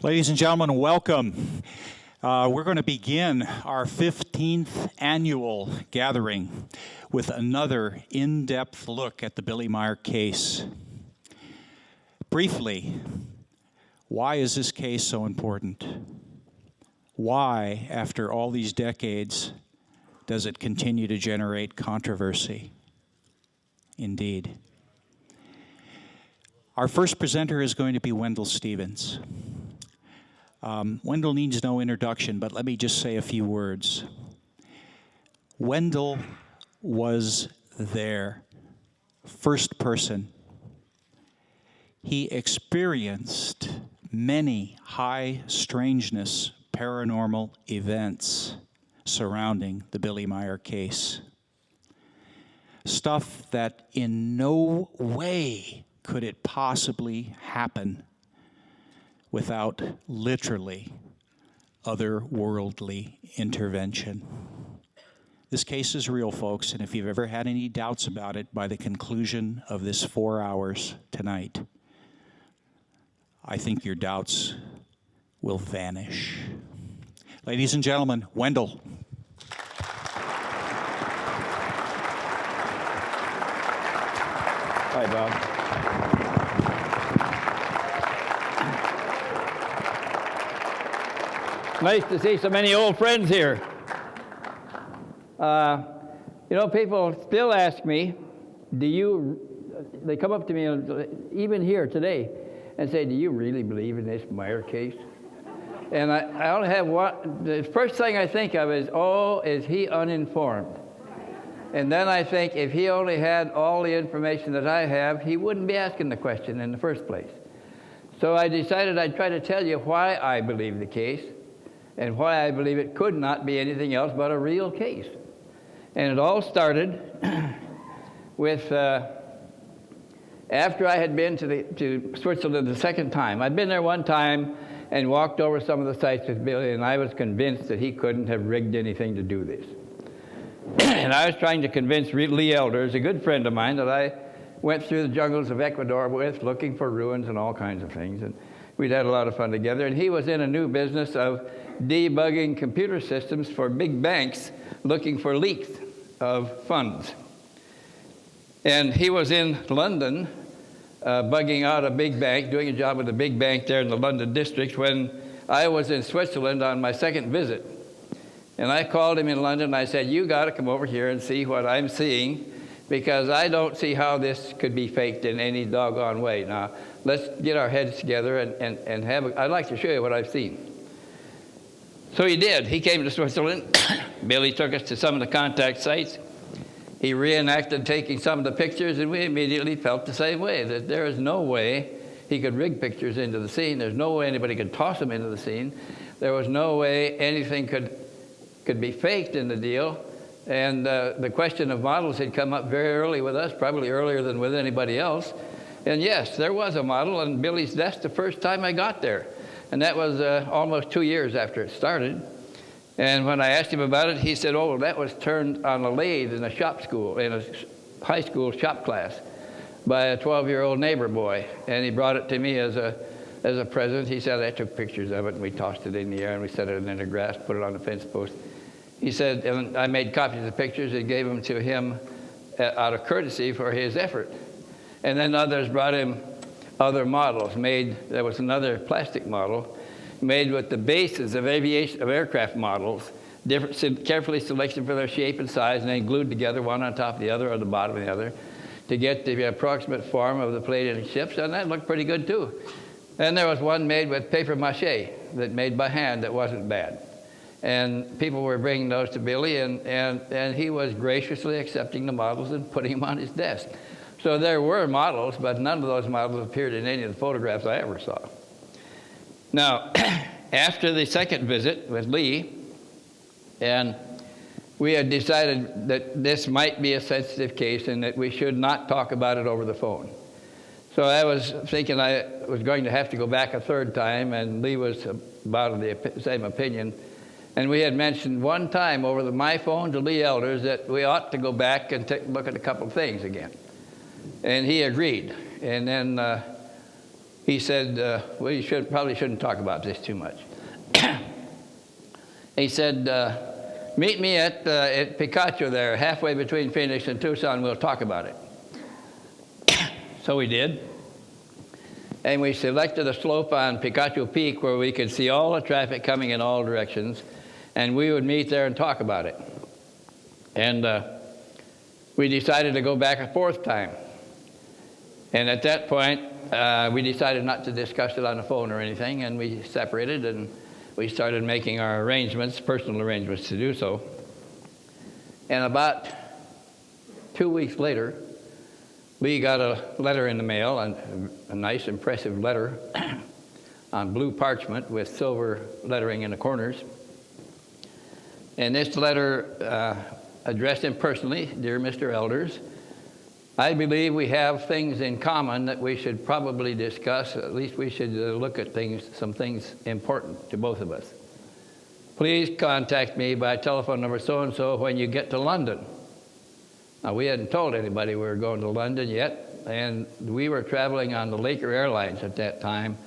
Ladies and gentlemen, welcome. We're going to begin our 15th annual gathering with another in-depth look at the Billy Meyer case. Briefly, why is this case so important? Why, after all these decades, does it continue to generate controversy? Indeed. Our first presenter is going to be Wendell Stevens. Wendell needs no introduction, but let me just say a few words. Wendell was there, first person. He experienced many high strangeness paranormal events surrounding the Billy Meyer case. Stuff that in no way could it possibly happen without literally otherworldly intervention. This case is real, folks, and if you've ever had any doubts about it, by the conclusion of this 4 hours tonight, I think your doubts will vanish. Ladies and gentlemen, Wendell. Hi, Bob. Nice to see so many old friends here. People still ask me, they come up to me, even here today, and say, do you really believe in this Meier case? And I only have one. The first thing I think of is he uninformed? And then I think, if he only had all the information that I have, he wouldn't be asking the question in the first place. So I decided I'd try to tell you why I believe the case, and why I believe it could not be anything else but a real case. And it all started with after I had been to Switzerland the second time. I'd been there one time and walked over some of the sites with Billy, and I was convinced that he couldn't have rigged anything to do this. And I was trying to convince Lee Elders, a good friend of mine, that I went through the jungles of Ecuador with, looking for ruins and all kinds of things. And we'd had a lot of fun together. And he was in a new business of debugging computer systems for big banks looking for leaks of funds. And he was in London bugging out a big bank, doing a job with a big bank there in the London district, when I was in Switzerland on my second visit. And I called him in London and I said, you got to come over here and see what I'm seeing, because I don't see how this could be faked in any doggone way. Now, let's get our heads together and I'd like to show you what I've seen. So he did. He came to Switzerland. Billy took us to some of the contact sites. He reenacted taking some of the pictures, and we immediately felt the same way, that there is no way he could rig pictures into the scene. There's no way anybody could toss them into the scene. There was no way anything could be faked in the deal. And the question of models had come up very early with us, probably earlier than with anybody else. And yes, there was a model on Billy's desk the first time I got there. And that was almost 2 years after it started. And when I asked him about it, he said, well, that was turned on a lathe in a high school shop class by a 12-year-old neighbor boy. And he brought it to me as a present. He said, I took pictures of it, and we tossed it in the air, and we set it in the grass, put it on the fence post. He said, and I made copies of the pictures and gave them to him out of courtesy for his effort. And then others brought him other models there was another plastic model made with the bases of aircraft models, carefully selected for their shape and size, and then glued together one on top of the other or the bottom of the other to get the approximate form of the Pleiadian ships, and that looked pretty good too. And there was one made with paper mache that made by hand that wasn't bad. And people were bringing those to Billy, and he was graciously accepting the models and putting them on his desk. So there were models, but none of those models appeared in any of the photographs I ever saw. Now, after the second visit with Lee, and we had decided that this might be a sensitive case and that we should not talk about it over the phone. So I was thinking I was going to have to go back a third time, and Lee was about the same opinion. And we had mentioned one time over my phone to Lee Elders that we ought to go back and look at a couple of things again. And he agreed. And then he said, well, you probably shouldn't talk about this too much. He said, meet me at Picacho there, halfway between Phoenix and Tucson. We'll talk about it. So we did. And we selected a slope on Picacho Peak where we could see all the traffic coming in all directions. And we would meet there and talk about it. And we decided to go back a fourth time. And at that point, we decided not to discuss it on the phone or anything, and we separated, and we started making our arrangements, personal arrangements to do so. And about 2 weeks later, Lee got a letter in the mail, a nice, impressive letter on blue parchment with silver lettering in the corners. And this letter addressed him personally: Dear Mr. Elders, I believe we have things in common that we should probably discuss. At least we should look at some things important to both of us. Please contact me by telephone number so-and-so when you get to London. Now, we hadn't told anybody we were going to London yet, and we were traveling on the Laker Airlines at that time,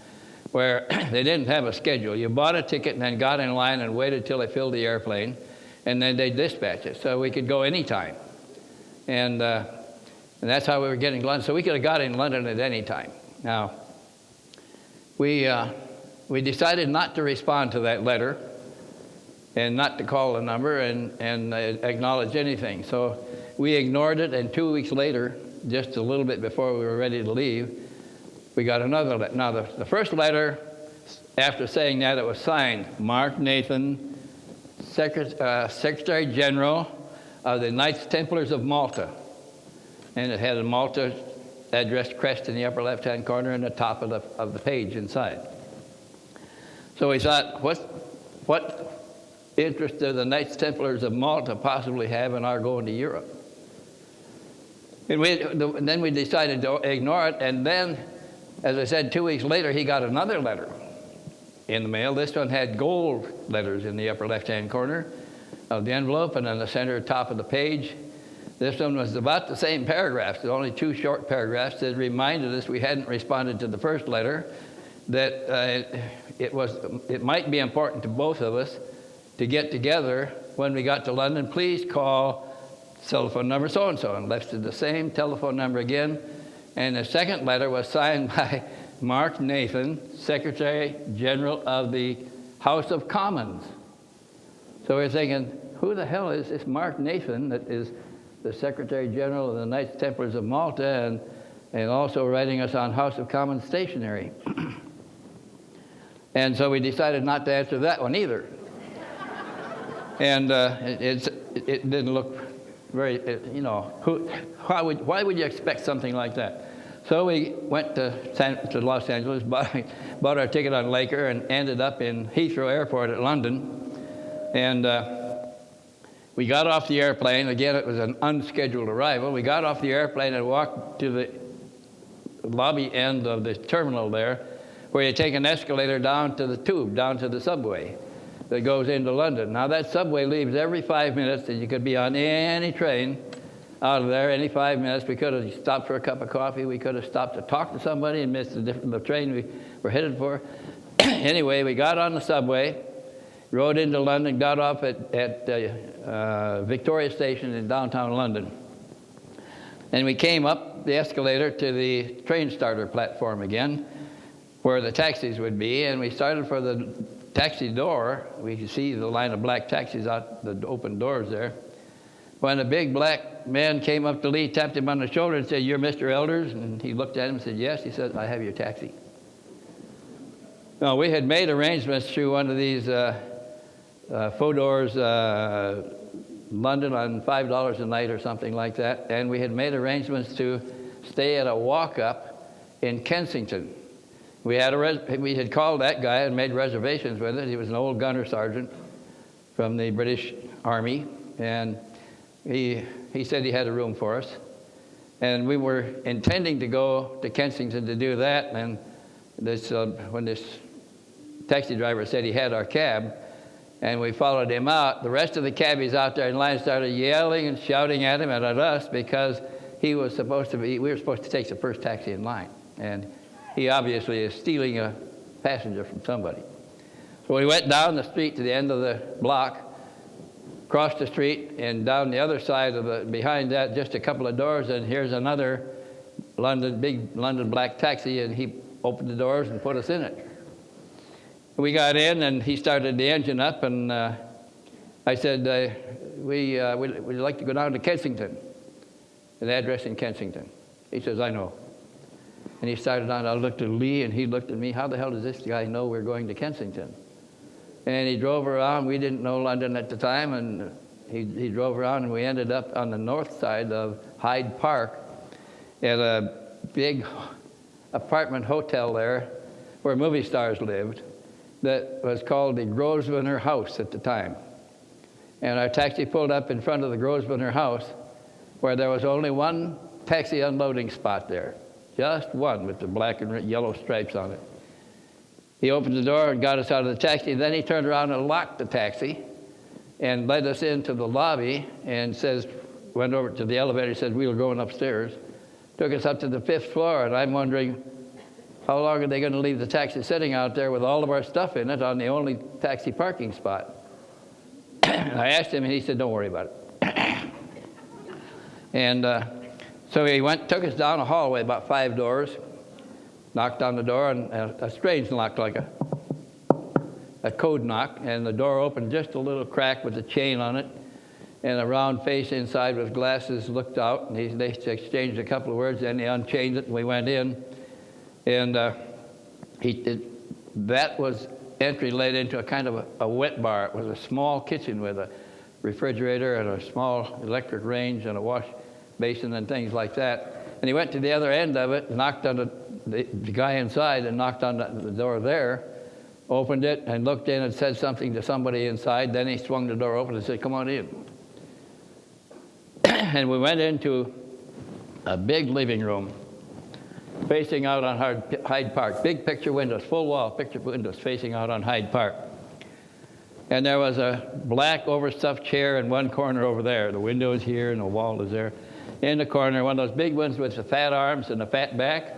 where they didn't have a schedule. You bought a ticket and then got in line and waited till they filled the airplane, and then they'd dispatch it, so we could go anytime. And that's how we were getting to London. So we could have got in London at any time. Now, we decided not to respond to that letter and not to call the number and acknowledge anything. So we ignored it, and 2 weeks later, just a little bit before we were ready to leave, we got another letter. Now, the first letter, after saying that, it was signed Mark Nathan, Secretary General of the Knights Templars of Malta. And it had a Malta addressed crest in the upper left-hand corner and the top of the page inside. So we thought, what interest do the Knights Templars of Malta possibly have in our going to Europe? And then we decided to ignore it, and then, as I said, 2 weeks later, he got another letter in the mail. This one had gold letters in the upper left-hand corner of the envelope and on the center top of the page. This one was about the same paragraphs, only 2 short paragraphs that reminded us we hadn't responded to the first letter, that it might be important to both of us to get together when we got to London. Please call telephone number so-and-so, and left the same telephone number again. And the second letter was signed by Mark Nathan, Secretary General of the House of Commons. So we're thinking, who the hell is this Mark Nathan that is the Secretary General of the Knights Templars of Malta and also writing us on House of Commons stationery? And so we decided not to answer that one either. And it didn't look very, why would you expect something like that? So we went to Los Angeles, bought our ticket on Laker, and ended up in Heathrow Airport at London. And we got off the airplane. Again, it was an unscheduled arrival. We got off the airplane and walked to the lobby end of the terminal there, where you take an escalator down to the tube, down to the subway that goes into London. Now, that subway leaves every 5 minutes, and you could be on any train out of there any 5 minutes. We could have stopped for a cup of coffee. We could have stopped to talk to somebody and missed the train we were headed for. Anyway, we got on the subway, rode into London, got off at Victoria Station in downtown London. And we came up the escalator to the train starter platform again, where the taxis would be, and we started for the taxi door. We could see the line of black taxis out the open doors there. When a big black man came up to Lee, tapped him on the shoulder and said, "You're Mr. Elders?" And he looked at him and said, "Yes." He said, "I have your taxi." Now, we had made arrangements through one of these Fodor's London on $5 a night or something like that, and we had made arrangements to stay at a walk-up in Kensington. We had called that guy and made reservations with it. He was an old gunner sergeant from the British Army, and he said he had a room for us. And we were intending to go to Kensington to do that, and when this taxi driver said he had our cab, and we followed him out, the rest of the cabbies out there in line started yelling and shouting at him and at us because we were supposed to take the first taxi in line. And he obviously is stealing a passenger from somebody. So we went down the street to the end of the block, crossed the street, and down the other side of the, behind that, just a couple of doors, and here's another big London black taxi, and he opened the doors and put us in it. We got in, and he started the engine up, and I said, we'd like to go down to Kensington, an address in Kensington. He says, I know. And he started on. I looked at Lee, and he looked at me. How the hell does this guy know we're going to Kensington? And he drove around. We didn't know London at the time, and he drove around, and we ended up on the north side of Hyde Park at a big apartment hotel there where movie stars lived that was called the Grosvenor House at the time. And our taxi pulled up in front of the Grosvenor House where there was only one taxi unloading spot there. Just one with the black and yellow stripes on it. He opened the door and got us out of the taxi. Then he turned around and locked the taxi and led us into the lobby and went over to the elevator. He said, we were going upstairs. Took us up to the 5th floor, and I'm wondering, how long are they going to leave the taxi sitting out there with all of our stuff in it on the only taxi parking spot? I asked him, and he said, don't worry about it. And so he took us down a hallway, about 5 doors, knocked on the door, and a strange knock, like a code knock, and the door opened just a little crack with a chain on it, and a round face inside with glasses looked out, and they exchanged a couple of words, then he unchained it, and we went in. And that was entry led into a kind of a wet bar. It was a small kitchen with a refrigerator and a small electric range and a wash basin and things like that. And he went to the other end of it, knocked on the guy inside and knocked on the door there, opened it and looked in and said something to somebody inside. Then he swung the door open and said, come on in. And we went into a big living room facing out on Hyde Park. Big picture windows, full wall picture windows facing out on Hyde Park. And there was a black overstuffed chair in one corner over there. The window is here and the wall is there. In the corner, one of those big ones with the fat arms and the fat back,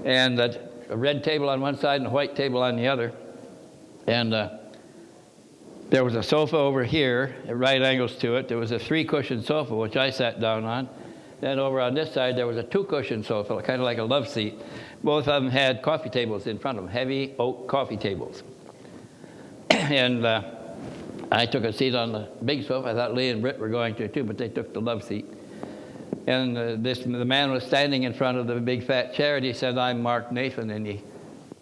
and a red table on one side and a white table on the other. And there was a sofa over here at right angles to it. There was a 3-cushion sofa, which I sat down on. Then over on this side, there was a 2-cushion sofa, kind of like a love seat. Both of them had coffee tables in front of them, heavy oak coffee tables. And I took a seat on the big sofa. I thought Lee and Britt were going to too, but they took the love seat. And the man was standing in front of the big fat chair, and he said, I'm Mark Nathan, and he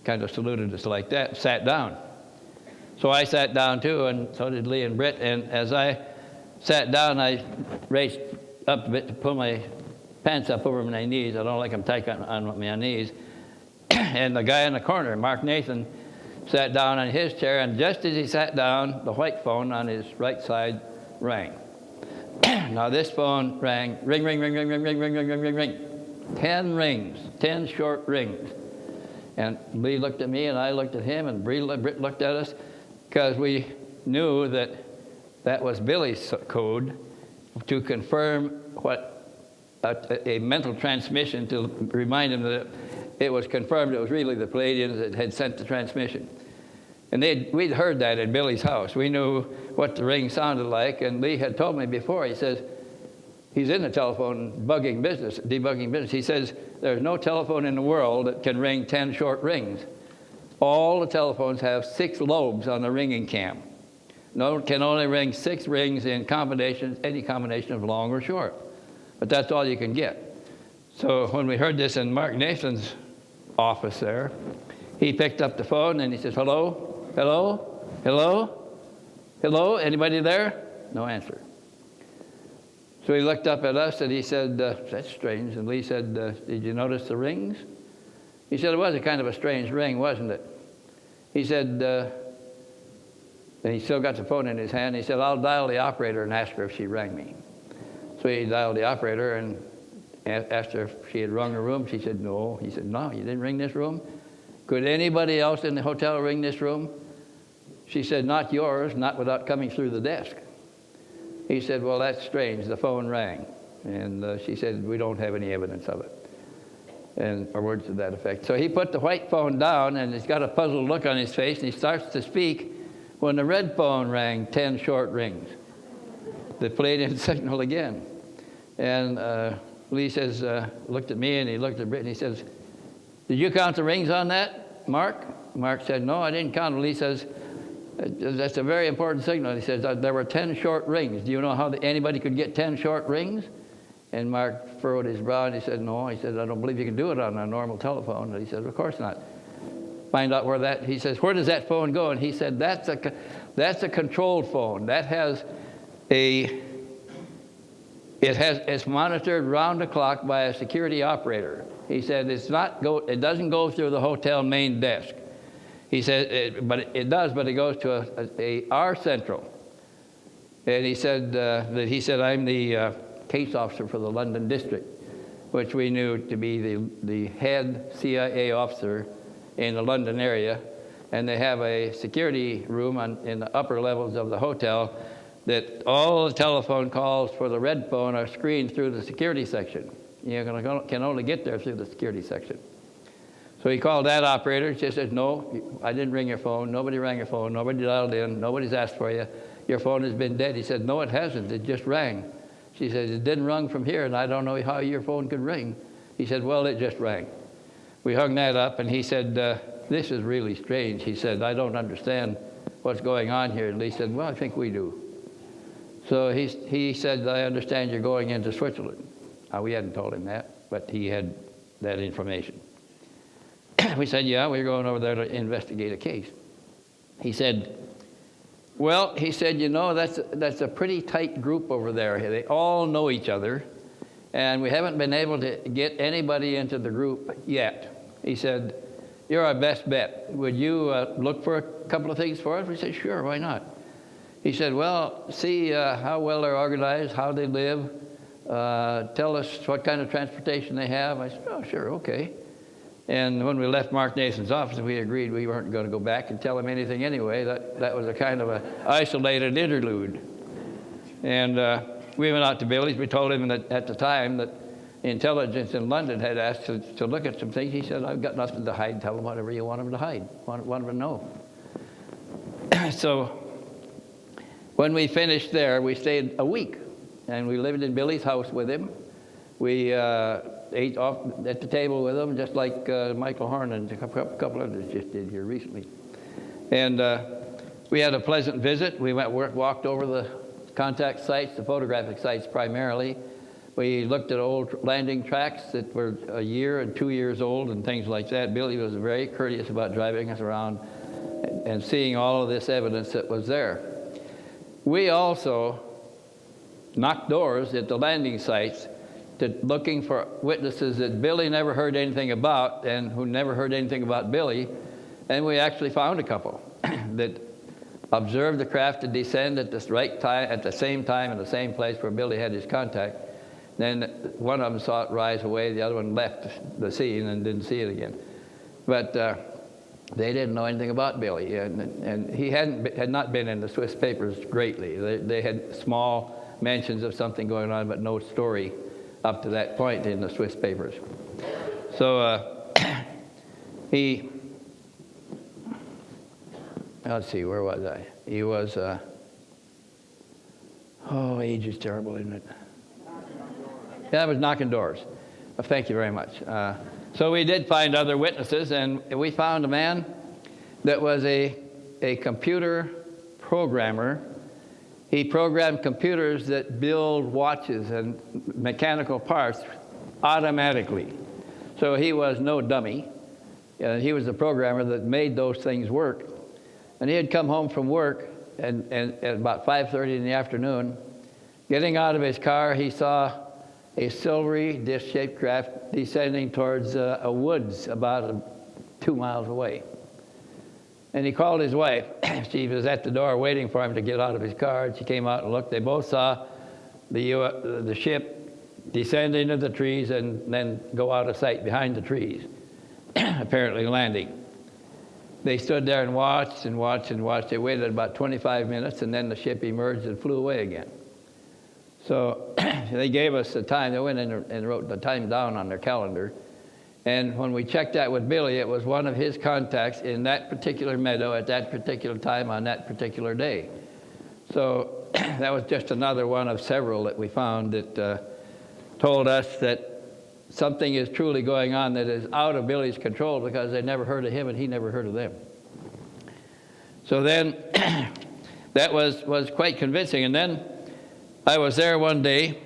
kind of saluted us like that, sat down. So I sat down too, and so did Lee and Britt. And as I sat down, I raised up a bit to pull my pants up over my knees. I don't like them tight on my knees. And the guy in the corner, Mark Nathan, sat down on his chair, and just as he sat down, the white phone on his right side rang. Now this phone rang, ring, ring, ring, ring, ring, ring, ring, ring, ring, ring, ring. 10 rings, 10 short rings. And Lee looked at me, and I looked at him, and Britt looked at us, because we knew that that was Billy's code to confirm what a mental transmission to remind him that it was confirmed it was really the Pleiadians that had sent the transmission. And we'd heard that at Billy's house. We knew what the ring sounded like, and Lee had told me before. He says, he's in the telephone debugging business. He says, there's no telephone in the world that can ring 10 short rings. All the telephones have 6 lobes on the ringing cam. No, can only ring 6 rings in combinations, any combination of long or short. But that's all you can get. So when we heard this in Mark Nathan's office there, he picked up the phone and he says, hello, hello, hello, hello, anybody there? No answer. So he looked up at us and he said, that's strange. And Lee said, did you notice the rings? He said, it was a kind of a strange ring, wasn't it? He said, and he still got the phone in his hand. He said, I'll dial the operator and ask her if she rang me. So he dialed the operator and asked her if she had rung the room. She said, no. He said, no, you didn't ring this room? Could anybody else in the hotel ring this room? She said, not yours, not without coming through the desk. He said, well, that's strange. The phone rang. And she said, we don't have any evidence of it. or words to that effect. So he put the white phone down, and he's got a puzzled look on his face, and he starts to speak when the red phone rang 10 short rings. The Pleiadian signal again. And Lee says, looked at me, and he looked at Britt, and he says, "Did you count the rings on that, Mark?" Mark said, "No, I didn't count them." Lee says, "That's a very important signal." He says, "There were 10 short rings. Do you know how anybody could get 10 short rings?" And Mark furrowed his brow, and he said, "No." He said, "I don't believe you can do it on a normal telephone." And he said, "Of course not." Find out where that, he says, "Where does that phone go?" And he said, that's a controlled phone. That has it's monitored round the clock by a security operator. He said, it doesn't go through the hotel main desk. He said, but it goes to our central. And he said, "I'm the case officer for the London district," which we knew to be the head CIA officer in the London area. And they have a security room in the upper levels of the hotel that all the telephone calls for the red phone are screened through the security section. You can only get there through the security section. So he called that operator. She said, "No, I didn't ring your phone. Nobody rang your phone. Nobody dialed in. Nobody's asked for you. Your phone has been dead." He said, "No, it hasn't. It just rang." She said, "It didn't ring from here, and I don't know how your phone could ring." He said, "Well, it just rang." We hung that up, and he said, "This is really strange." He said, "I don't understand what's going on here." And Lee said, "Well, I think we do." So he said, "I understand you're going into Switzerland." We hadn't told him that, but he had that information. We said, "Yeah, we're going over there to investigate a case." He said, "Well," he said, that's a pretty tight group over there. They all know each other, and we haven't been able to get anybody into the group yet." He said, "You're our best bet. Would you look for a couple of things for us?" We said, "Sure, why not?" He said, "Well, see how well they're organized, how they live. Tell us what kind of transportation they have." I said, "Oh, sure, okay." And when we left Mark Nathan's office, we agreed we weren't going to go back and tell him anything anyway. That was a kind of an isolated interlude. And we went out to Billy's. We told him that at the time that intelligence in London had asked to look at some things. He said, "I've got nothing to hide. Tell them whatever you want them to hide, want them to know." So when we finished there, we stayed a week. And we lived in Billy's house with him. We ate off at the table with him, just like Michael Horn and a couple others just did here recently. And we had a pleasant visit. We walked over the contact sites, the photographic sites primarily. We looked at old landing tracks that were a year and 2 years old and things like that. Billy was very courteous about driving us around and seeing all of this evidence that was there. We also knocked doors at the landing sites looking for witnesses that Billy never heard anything about and who never heard anything about Billy. And we actually found a couple that observed the craft to descend at this right time, at the same time, in the same place where Billy had his contact. Then one of them saw it rise away. The other one left the scene and didn't see it again. But they didn't know anything about Billy. And he had not been in the Swiss papers greatly. They had small mentions of something going on, but no story up to that point in the Swiss papers. So let's see, where was I? He was, age is terrible, isn't it? Yeah, I was knocking doors. Well, thank you very much. So we did find other witnesses, and we found a man that was a computer programmer. He programmed computers that build watches and mechanical parts automatically. So he was no dummy. He was the programmer that made those things work. And he had come home from work and at about 5:30 in the afternoon. Getting out of his car, he saw a silvery disc-shaped craft descending towards a woods about 2 miles away. And he called his wife. She was at the door waiting for him to get out of his car. And she came out and looked. They both saw the ship descend into the trees and then go out of sight behind the trees, apparently landing. They stood there and watched and watched and watched. They waited about 25 minutes, and then the ship emerged and flew away again. So they gave us the time. They went in and wrote the time down on their calendar. And when we checked that with Billy, it was one of his contacts in that particular meadow at that particular time on that particular day. So that was just another one of several that we found that told us that something is truly going on that is out of Billy's control, because they never heard of him and he never heard of them. So then that was quite convincing. And then I was there one day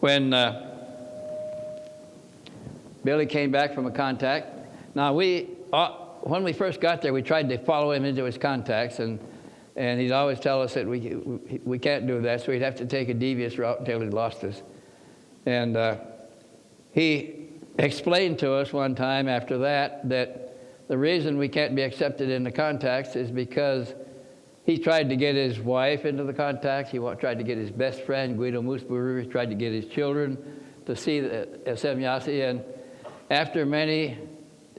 when Billy came back from a contact. Now, when we first got there, we tried to follow him into his contacts, and he'd always tell us that we can't do that, so we'd have to take a devious route until he lost us. And he explained to us one time after that the reason we can't be accepted into contacts is because he tried to get his wife into the contacts. He tried to get his best friend, Guido Moosburger. He tried to get his children to see the semjase. And after many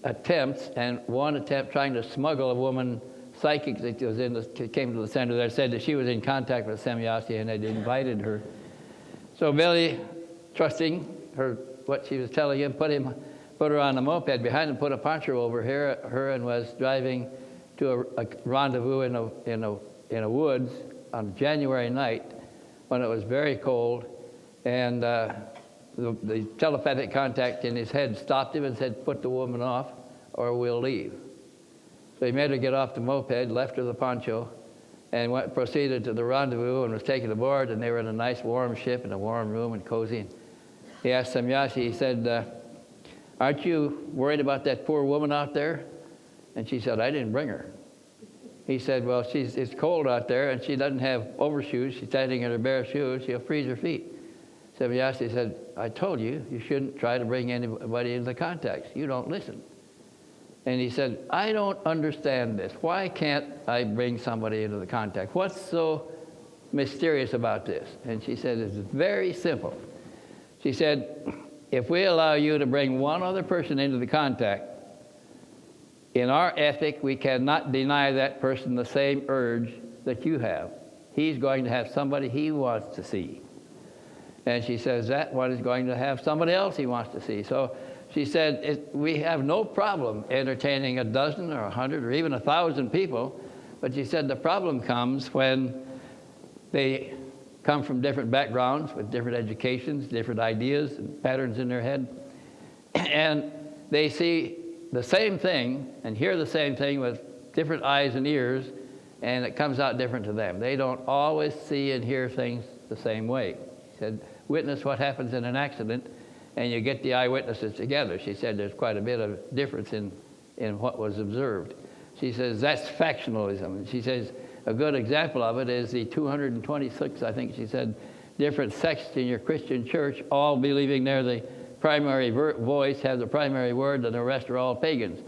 attempts, and one attempt trying to smuggle a woman psychic that came to the center there, said that she was in contact with semjase and had invited her. So Billy, trusting her, what she was telling him, put her on a moped behind him, put a poncho over her, and was driving to a rendezvous in a woods on a January night when it was very cold, and the telepathic contact in his head stopped him and said, "Put the woman off, or we'll leave." So he made her get off the moped, left her the poncho, and proceeded to the rendezvous and was taken aboard, and they were in a nice warm ship in a warm room and cozy. And he asked semjase, he said, "Aren't you worried about that poor woman out there?" And she said, "I didn't bring her." He said, "Well, it's cold out there, and she doesn't have overshoes. She's standing in her bare shoes. She'll freeze her feet." Semjase said, "I told you shouldn't try to bring anybody into the contacts. You don't listen." And he said, "I don't understand this. Why can't I bring somebody into the contact? What's so mysterious about this?" And she said, "It's very simple." She said, "If we allow you to bring one other person into the contact, in our ethic, we cannot deny that person the same urge that you have. He's going to have somebody he wants to see. And she says that one is going to have somebody else he wants to see." So she said, we have no problem entertaining a dozen or 100 or even 1,000 people, but she said the problem comes when they come from different backgrounds with different educations, different ideas and patterns in their head, and they see the same thing and hear the same thing with different eyes and ears, and it comes out different to them. They don't always see and hear things the same way. She said, witness what happens in an accident, and you get the eyewitnesses together. She said there's quite a bit of difference in what was observed. She says that's factionalism. And she says a good example of it is the 226, I think she said, different sects in your Christian church, all believing they're the primary voice, have the primary word, and the rest are all pagans.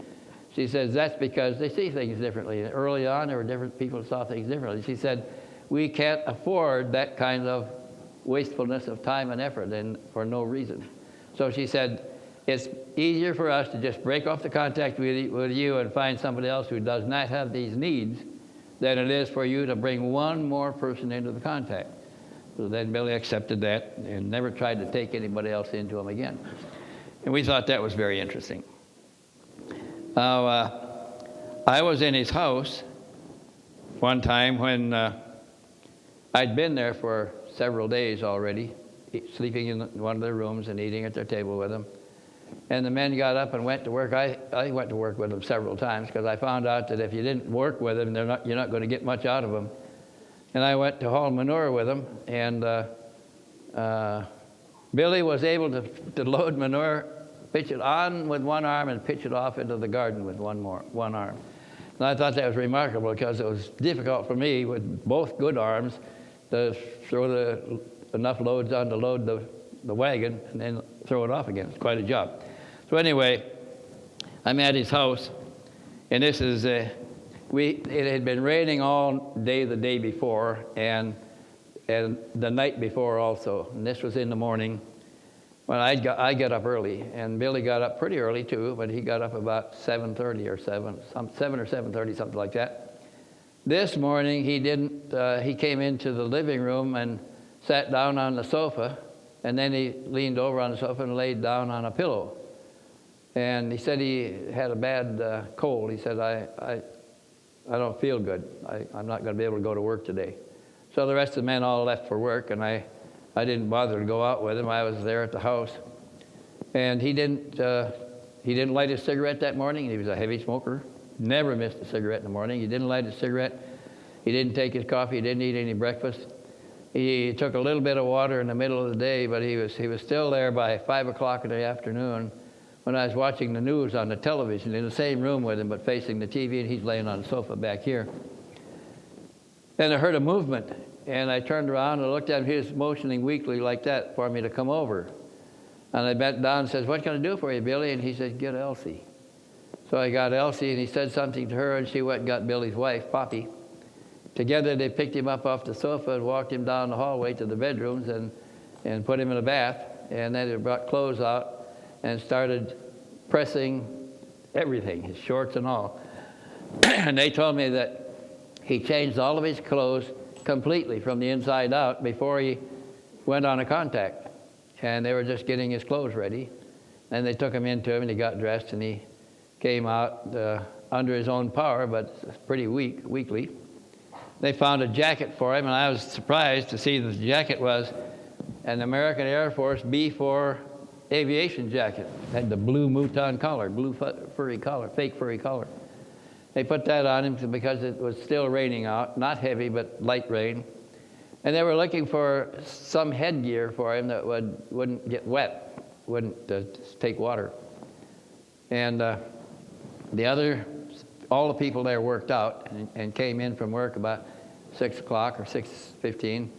She says that's because they see things differently. Early on, there were different people who saw things differently. She said we can't afford that kind of wastefulness of time and effort, and for no reason. So she said, it's easier for us to just break off the contact with you and find somebody else who does not have these needs than it is for you to bring one more person into the contact. So then Billy accepted that and never tried to take anybody else into him again. And we thought that was very interesting. Now, I was in his house one time when I'd been there for several days already, sleeping in one of their rooms and eating at their table with them. And the men got up and went to work. I went to work with them several times because I found out that if you didn't work with them, you're not going to get much out of them. And I went to haul manure with them, and Billy was able to load manure, pitch it on with one arm and pitch it off into the garden with one arm. And I thought that was remarkable because it was difficult for me with both good arms to throw enough loads on to load the wagon and then throw it off again. It's quite a job. So anyway, I'm at his house, and this is it had been raining all day the day before and the night before also. And this was in the morning. Well, I got up early, and Billy got up pretty early too, but he got up about 7:30 or 7 or 7:30, something like that. This morning he didn't. He came into the living room and sat down on the sofa, and then he leaned over on the sofa and laid down on a pillow. And he said he had a bad cold. He said, I don't feel good. I'm not going to be able to go to work today. So the rest of the men all left for work, and I didn't bother to go out with him. I was there at the house. And he didn't light his cigarette that morning. He was a heavy smoker. Never missed a cigarette in the morning. He didn't light his cigarette. He didn't take his coffee. He didn't eat any breakfast. He took a little bit of water in the middle of the day, but he was still there by 5 o'clock in the afternoon when I was watching the news on the television in the same room with him, but facing the TV, and he's laying on the sofa back here. Then I heard a movement, and I turned around and looked at him. He was motioning weakly like that for me to come over. And I bent down and says, "What can I do for you, Billy?" And he said, "Get Elsie." So I got Elsie, and he said something to her, and she went and got Billy's wife, Poppy. Together, they picked him up off the sofa and walked him down the hallway to the bedrooms and put him in a bath. And then they brought clothes out and started pressing everything, his shorts and all. And they told me that he changed all of his clothes completely from the inside out before he went on a contact. And they were just getting his clothes ready. And they took him into him, and he got dressed, and he came out under his own power, but pretty weakly. They found a jacket for him, and I was surprised to see that the jacket was an American Air Force B-4 aviation jacket. It had the blue mouton collar, blue furry collar, fake furry collar. They put that on him because it was still raining out, not heavy, but light rain. And they were looking for some headgear for him that wouldn't get wet, wouldn't take water. And all the people there worked out and came in from work about 6 o'clock or 6:15.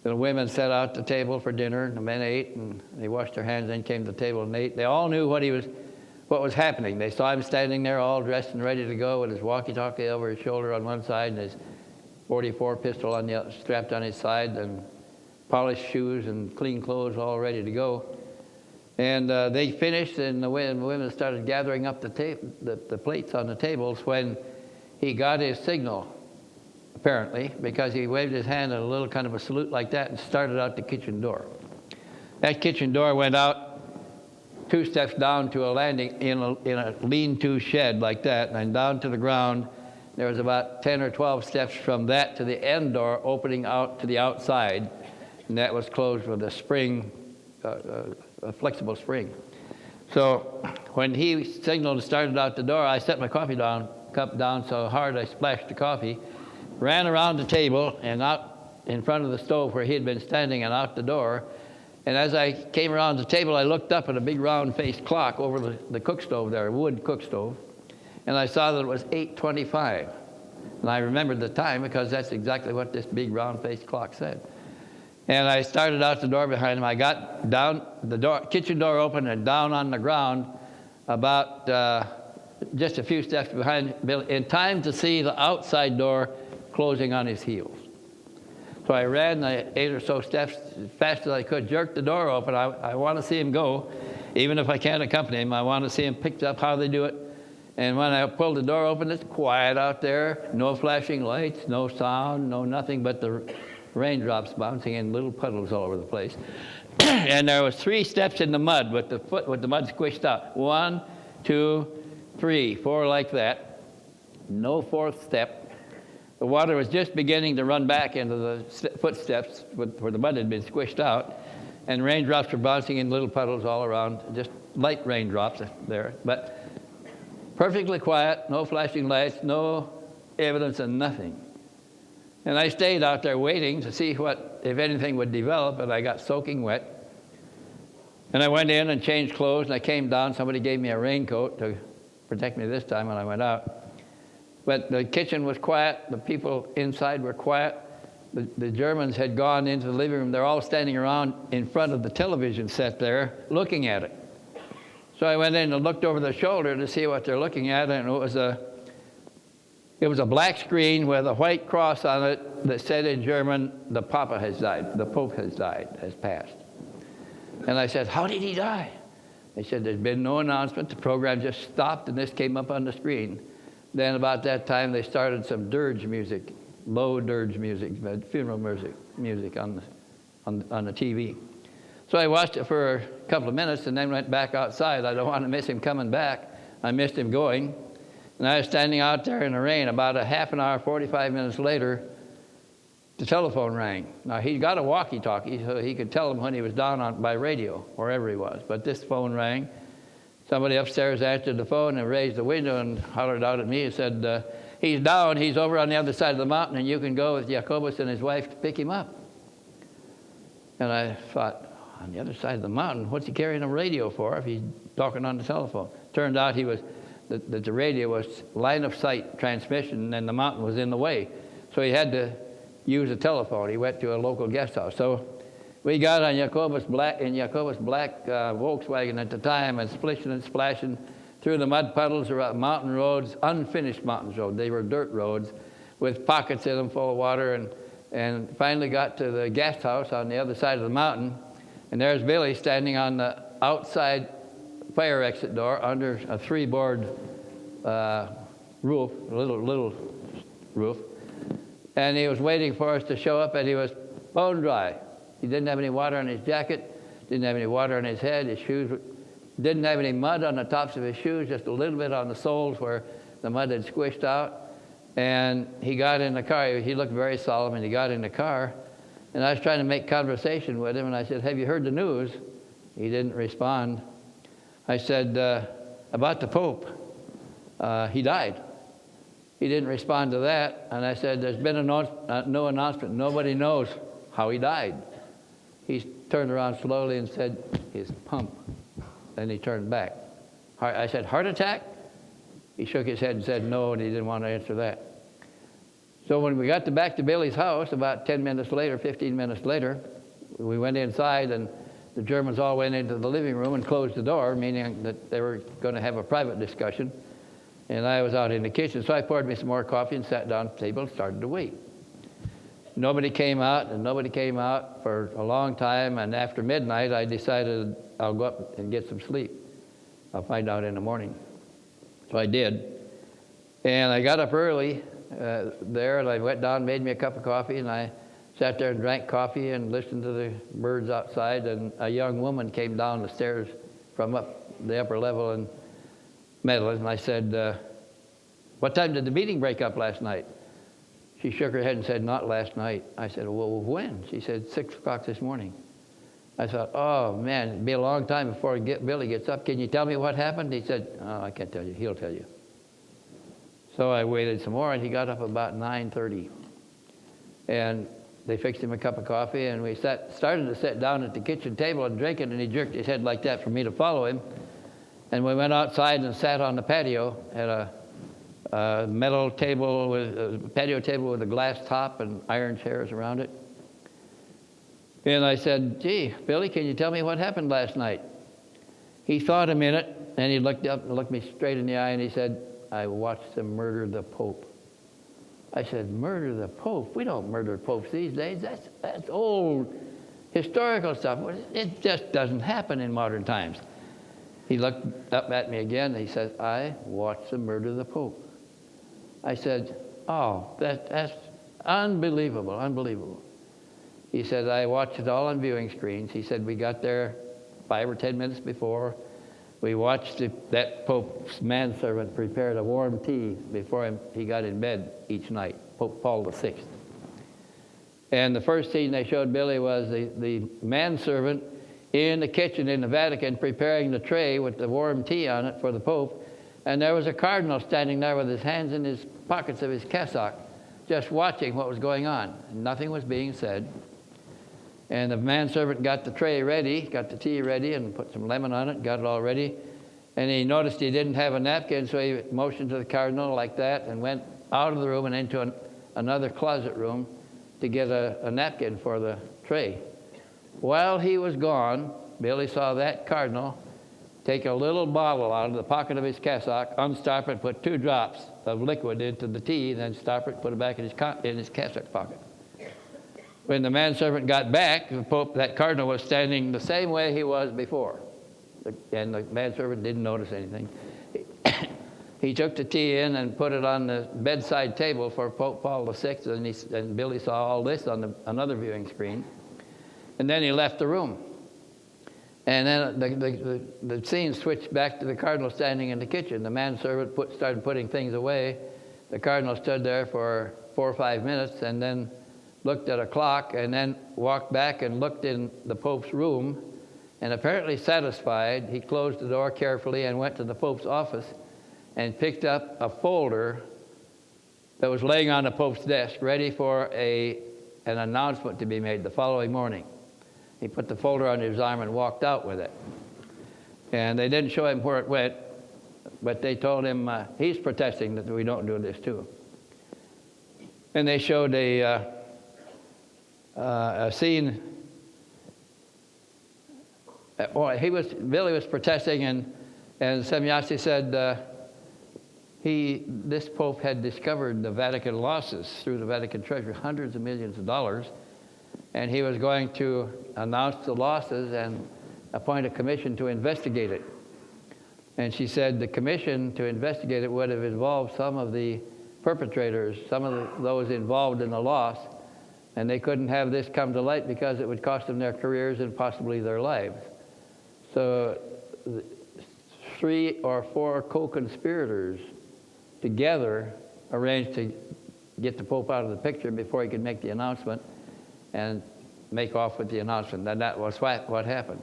The women set out the table for dinner, and the men ate, and they washed their hands, then came to the table and ate. They all knew what was happening. They saw him standing there all dressed and ready to go with his walkie-talkie over his shoulder on one side and his .44 pistol on the other, strapped on his side, and polished shoes and clean clothes all ready to go. And they finished, and the women started gathering up the plates on the tables when he got his signal, apparently, because he waved his hand in a little kind of a salute like that and started out the kitchen door. That kitchen door went out 2 steps down to a landing in a lean-to shed like that, and down to the ground. There was about 10 or 12 steps from that to the end door opening out to the outside, and that was closed with a spring, a flexible spring. So when he signaled and started out the door, I set my coffee cup down so hard I splashed the coffee, ran around the table and out in front of the stove where he had been standing and out the door. And as I came around the table, I looked up at a big round-faced clock over the cook stove there, a wood cook stove, and I saw that it was 8:25. And I remembered the time because that's exactly what this big round-faced clock said. And I started out the door behind him. I got down, kitchen door open and down on the ground about just a few steps behind Bill, in time to see the outside door closing on his heels. So I ran the 8 or so steps as fast as I could, jerked the door open. I want to see him go. Even if I can't accompany him, I want to see him picked up how they do it. And when I pulled the door open, it's quiet out there. No flashing lights, no sound, no nothing but the raindrops bouncing in little puddles all over the place. And there was 3 steps in the mud with the mud squished out. 1, 2, 3, 4 like that. No 4th step. The water was just beginning to run back into the footsteps where the mud had been squished out, and raindrops were bouncing in little puddles all around, just light raindrops there. But perfectly quiet, no flashing lights, no evidence of nothing. And I stayed out there waiting to see if anything would develop, and I got soaking wet. And I went in and changed clothes, and I came down. Somebody gave me a raincoat to protect me this time when I went out. But the kitchen was quiet. The people inside were quiet. The Germans had gone into the living room. They're all standing around in front of the television set there looking at it. So I went in and looked over their shoulder to see what they're looking at, and it was a black screen with a white cross on it that said in German, "The Papa has died, the Pope has died, has passed." And I said, "How did he die?" They said, "There's been no announcement. The program just stopped, and this came up on the screen." Then about that time, they started some dirge music, low dirge music, funeral music on the TV. So I watched it for a couple of minutes and then went back outside. I don't want to miss him coming back. I missed him going. And I was standing out there in the rain. About a half an hour, 45 minutes later, the telephone rang. Now, he got a walkie-talkie, so he could tell them when he was down by radio, wherever he was. But this phone rang. Somebody upstairs answered the phone and raised the window and hollered out at me and said, he's down, he's over on the other side of the mountain, and you can go with Jacobus and his wife to pick him up. And I thought, on the other side of the mountain, what's he carrying a radio for if he's talking on the telephone? Turned out the radio was line of sight transmission, and the mountain was in the way. So he had to use a telephone. He went to a local guest house. So we got on Jacobus black Volkswagen at the time, and splishing and splashing through the mud puddles around mountain roads, unfinished mountain roads. They were dirt roads with pockets in them full of water, and finally got to the guest house on the other side of the mountain. And there's Billy standing on the outside fire exit door under a 3-board roof, a little roof. And he was waiting for us to show up, and he was bone dry. He didn't have any water on his jacket, didn't have any water on his head. His shoes didn't have any mud on the tops of his shoes, just a little bit on the soles where the mud had squished out. And he got in the car. He looked very solemn, and he got in the car. And I was trying to make conversation with him, and I said, have you heard the news? He didn't respond. I said, about the Pope. He died. He didn't respond to that. And I said, there's been no announcement. Nobody knows how he died. He turned around slowly and said, his pump. Then he turned back. I said, heart attack? He shook his head and said no, and he didn't want to answer that. So when we got back to Billy's house, about 10 minutes later, 15 minutes later, we went inside, and the Germans all went into the living room and closed the door, meaning that they were going to have a private discussion. And I was out in the kitchen, so I poured me some more coffee and sat down at the table and started to wait. Nobody came out, and nobody came out for a long time, and after midnight, I decided I'll go up and get some sleep. I'll find out in the morning. So I did. And I got up early there, and I went down, made me a cup of coffee, and I sat there and drank coffee and listened to the birds outside, and a young woman came down the stairs from up the upper level and met us, and I said, what time did the meeting break up last night? She shook her head and said, not last night. I said, well, when? She said, 6 o'clock this morning. I thought, oh, man, it'll be a long time before Billy gets up. Can you tell me what happened? He said, oh, I can't tell you. He'll tell you. So I waited some more, and he got up about 9:30. And they fixed him a cup of coffee, and we started to sit down at the kitchen table and drink it, and he jerked his head like that for me to follow him. And we went outside and sat on the patio at a metal table, with a patio table with a glass top and iron chairs around it. And I said, gee, Billy, can you tell me what happened last night? He thought a minute, and he looked up and looked me straight in the eye, and he said, I watched them murder the Pope. I said, murder the Pope? We don't murder popes these days. That's old historical stuff. It just doesn't happen in modern times. He looked up at me again, and he said, I watched them murder the Pope. I said, oh, that's unbelievable, unbelievable. He said, I watched it all on viewing screens. He said, we got there 5 or 10 minutes before. We watched that Pope's manservant prepared a warm tea before he got in bed each night, Pope Paul VI. And the first scene they showed Billy was the manservant in the kitchen in the Vatican preparing the tray with the warm tea on it for the Pope. And there was a cardinal standing there with his hands in his pockets of his cassock, just watching what was going on. Nothing was being said. And the manservant got the tray ready, got the tea ready, and put some lemon on it, got it all ready. And he noticed he didn't have a napkin, so he motioned to the cardinal like that and went out of the room and into another closet room to get a napkin for the tray. While he was gone, Billy saw that cardinal take a little bottle out of the pocket of his cassock, unstop it, put 2 drops of liquid into the tea, then stop it, put it back in his cassock pocket. When the manservant got back, the Pope, that cardinal was standing the same way he was before. And the manservant didn't notice anything. He took the tea in and put it on the bedside table for Pope Paul VI, and Billy saw all this on another viewing screen. And then he left the room. And then the scene switched back to the cardinal standing in the kitchen. The manservant started putting things away. The cardinal stood there for 4 or 5 minutes and then looked at a clock and then walked back and looked in the Pope's room. And apparently satisfied, he closed the door carefully and went to the Pope's office and picked up a folder that was laying on the Pope's desk, ready for an announcement to be made the following morning. He put the folder on his arm and walked out with it. And they didn't show him where it went, but they told him he's protesting that we don't do this too. And they showed a scene. Billy was protesting, and Semjase said this Pope had discovered the Vatican losses through the Vatican treasury, hundreds of millions of dollars, and he was going to announce the losses and appoint a commission to investigate it. And she said the commission to investigate it would have involved some of the perpetrators, some of those involved in the loss, and they couldn't have this come to light because it would cost them their careers and possibly their lives. So 3 or 4 co-conspirators together arranged to get the Pope out of the picture before he could make the announcement and make off with the announcement. And that was what happened.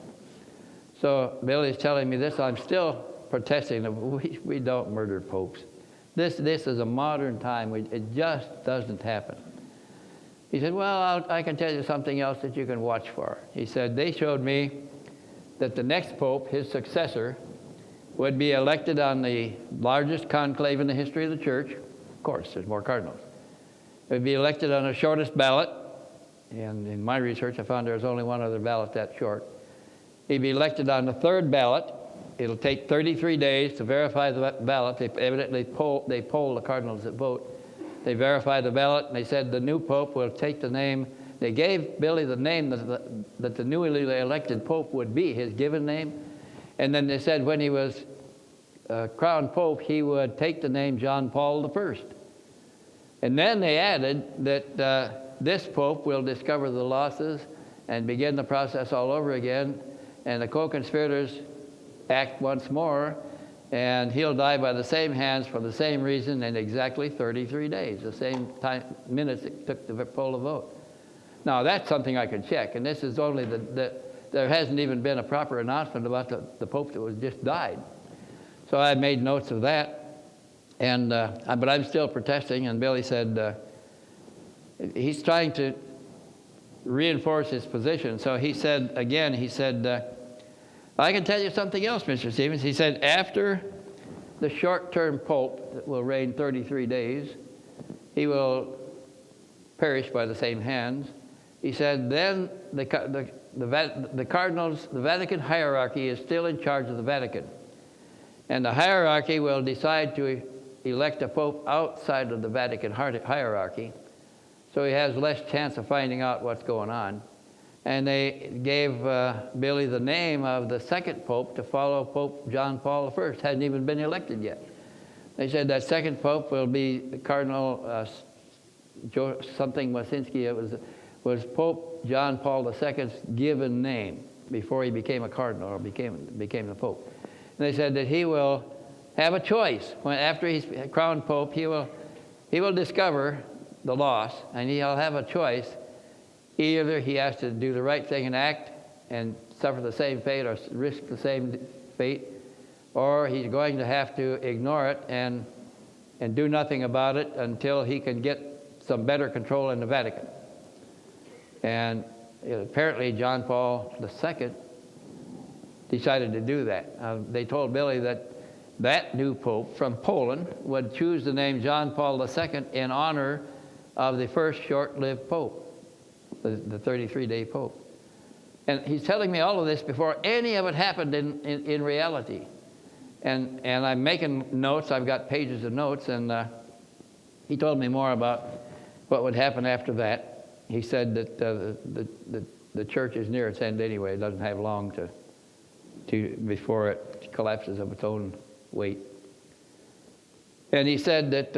So Billy's telling me this. I'm still protesting that we don't murder popes. This is a modern time. It just doesn't happen. He said, well, I can tell you something else that you can watch for. He said, they showed me that the next pope, his successor, would be elected on the largest conclave in the history of the church. Of course, there's more cardinals. It would be elected on the shortest ballot. And in my research, I found there was only one other ballot that short. He'd be elected on the 3rd ballot. It'll take 33 days to verify the ballot. They evidently poll the cardinals that vote. They verify the ballot, and they said the new pope will take the name. They gave Billy the name that the newly elected pope would be, his given name. And then they said when he was crowned pope, he would take the name John Paul I. And then they added that this pope will discover the losses and begin the process all over again. And the co-conspirators act once more, and he'll die by the same hands for the same reason in exactly 33 days, the same minutes it took to poll a vote. Now, that's something I can check, and this is only there hasn't even been a proper announcement about the Pope that was just died. So I made notes of that, and but I'm still protesting, and Billy said he's trying to reinforce his position. So he said, again, I can tell you something else, Mr. Stevens. He said, after the short-term Pope that will reign 33 days, he will perish by the same hands. He said, then the cardinals, the Vatican hierarchy is still in charge of the Vatican. And the hierarchy will decide to elect a Pope outside of the Vatican hierarchy, so he has less chance of finding out what's going on. And they gave Billy the name of the second Pope to follow Pope John Paul I. Hadn't even been elected yet. They said that second Pope will be Cardinal something Wasinski. It was Pope John Paul II's given name before he became a cardinal or became the Pope. And they said that he will have a choice. After he's crowned Pope, he will discover the loss, and he'll have a choice. Either he has to do the right thing and act and suffer the same fate or risk the same fate, or he's going to have to ignore it and do nothing about it until he can get some better control in the Vatican. And apparently John Paul II decided to do that. They told Billy that new Pope from Poland would choose the name John Paul II in honor of the first short-lived Pope, the 33-day Pope. And he's telling me all of this before any of it happened in reality. And I'm making notes. I've got pages of notes, and he told me more about what would happen after that. He said that the church is near its end anyway. It doesn't have long to before it collapses of its own weight. And he said that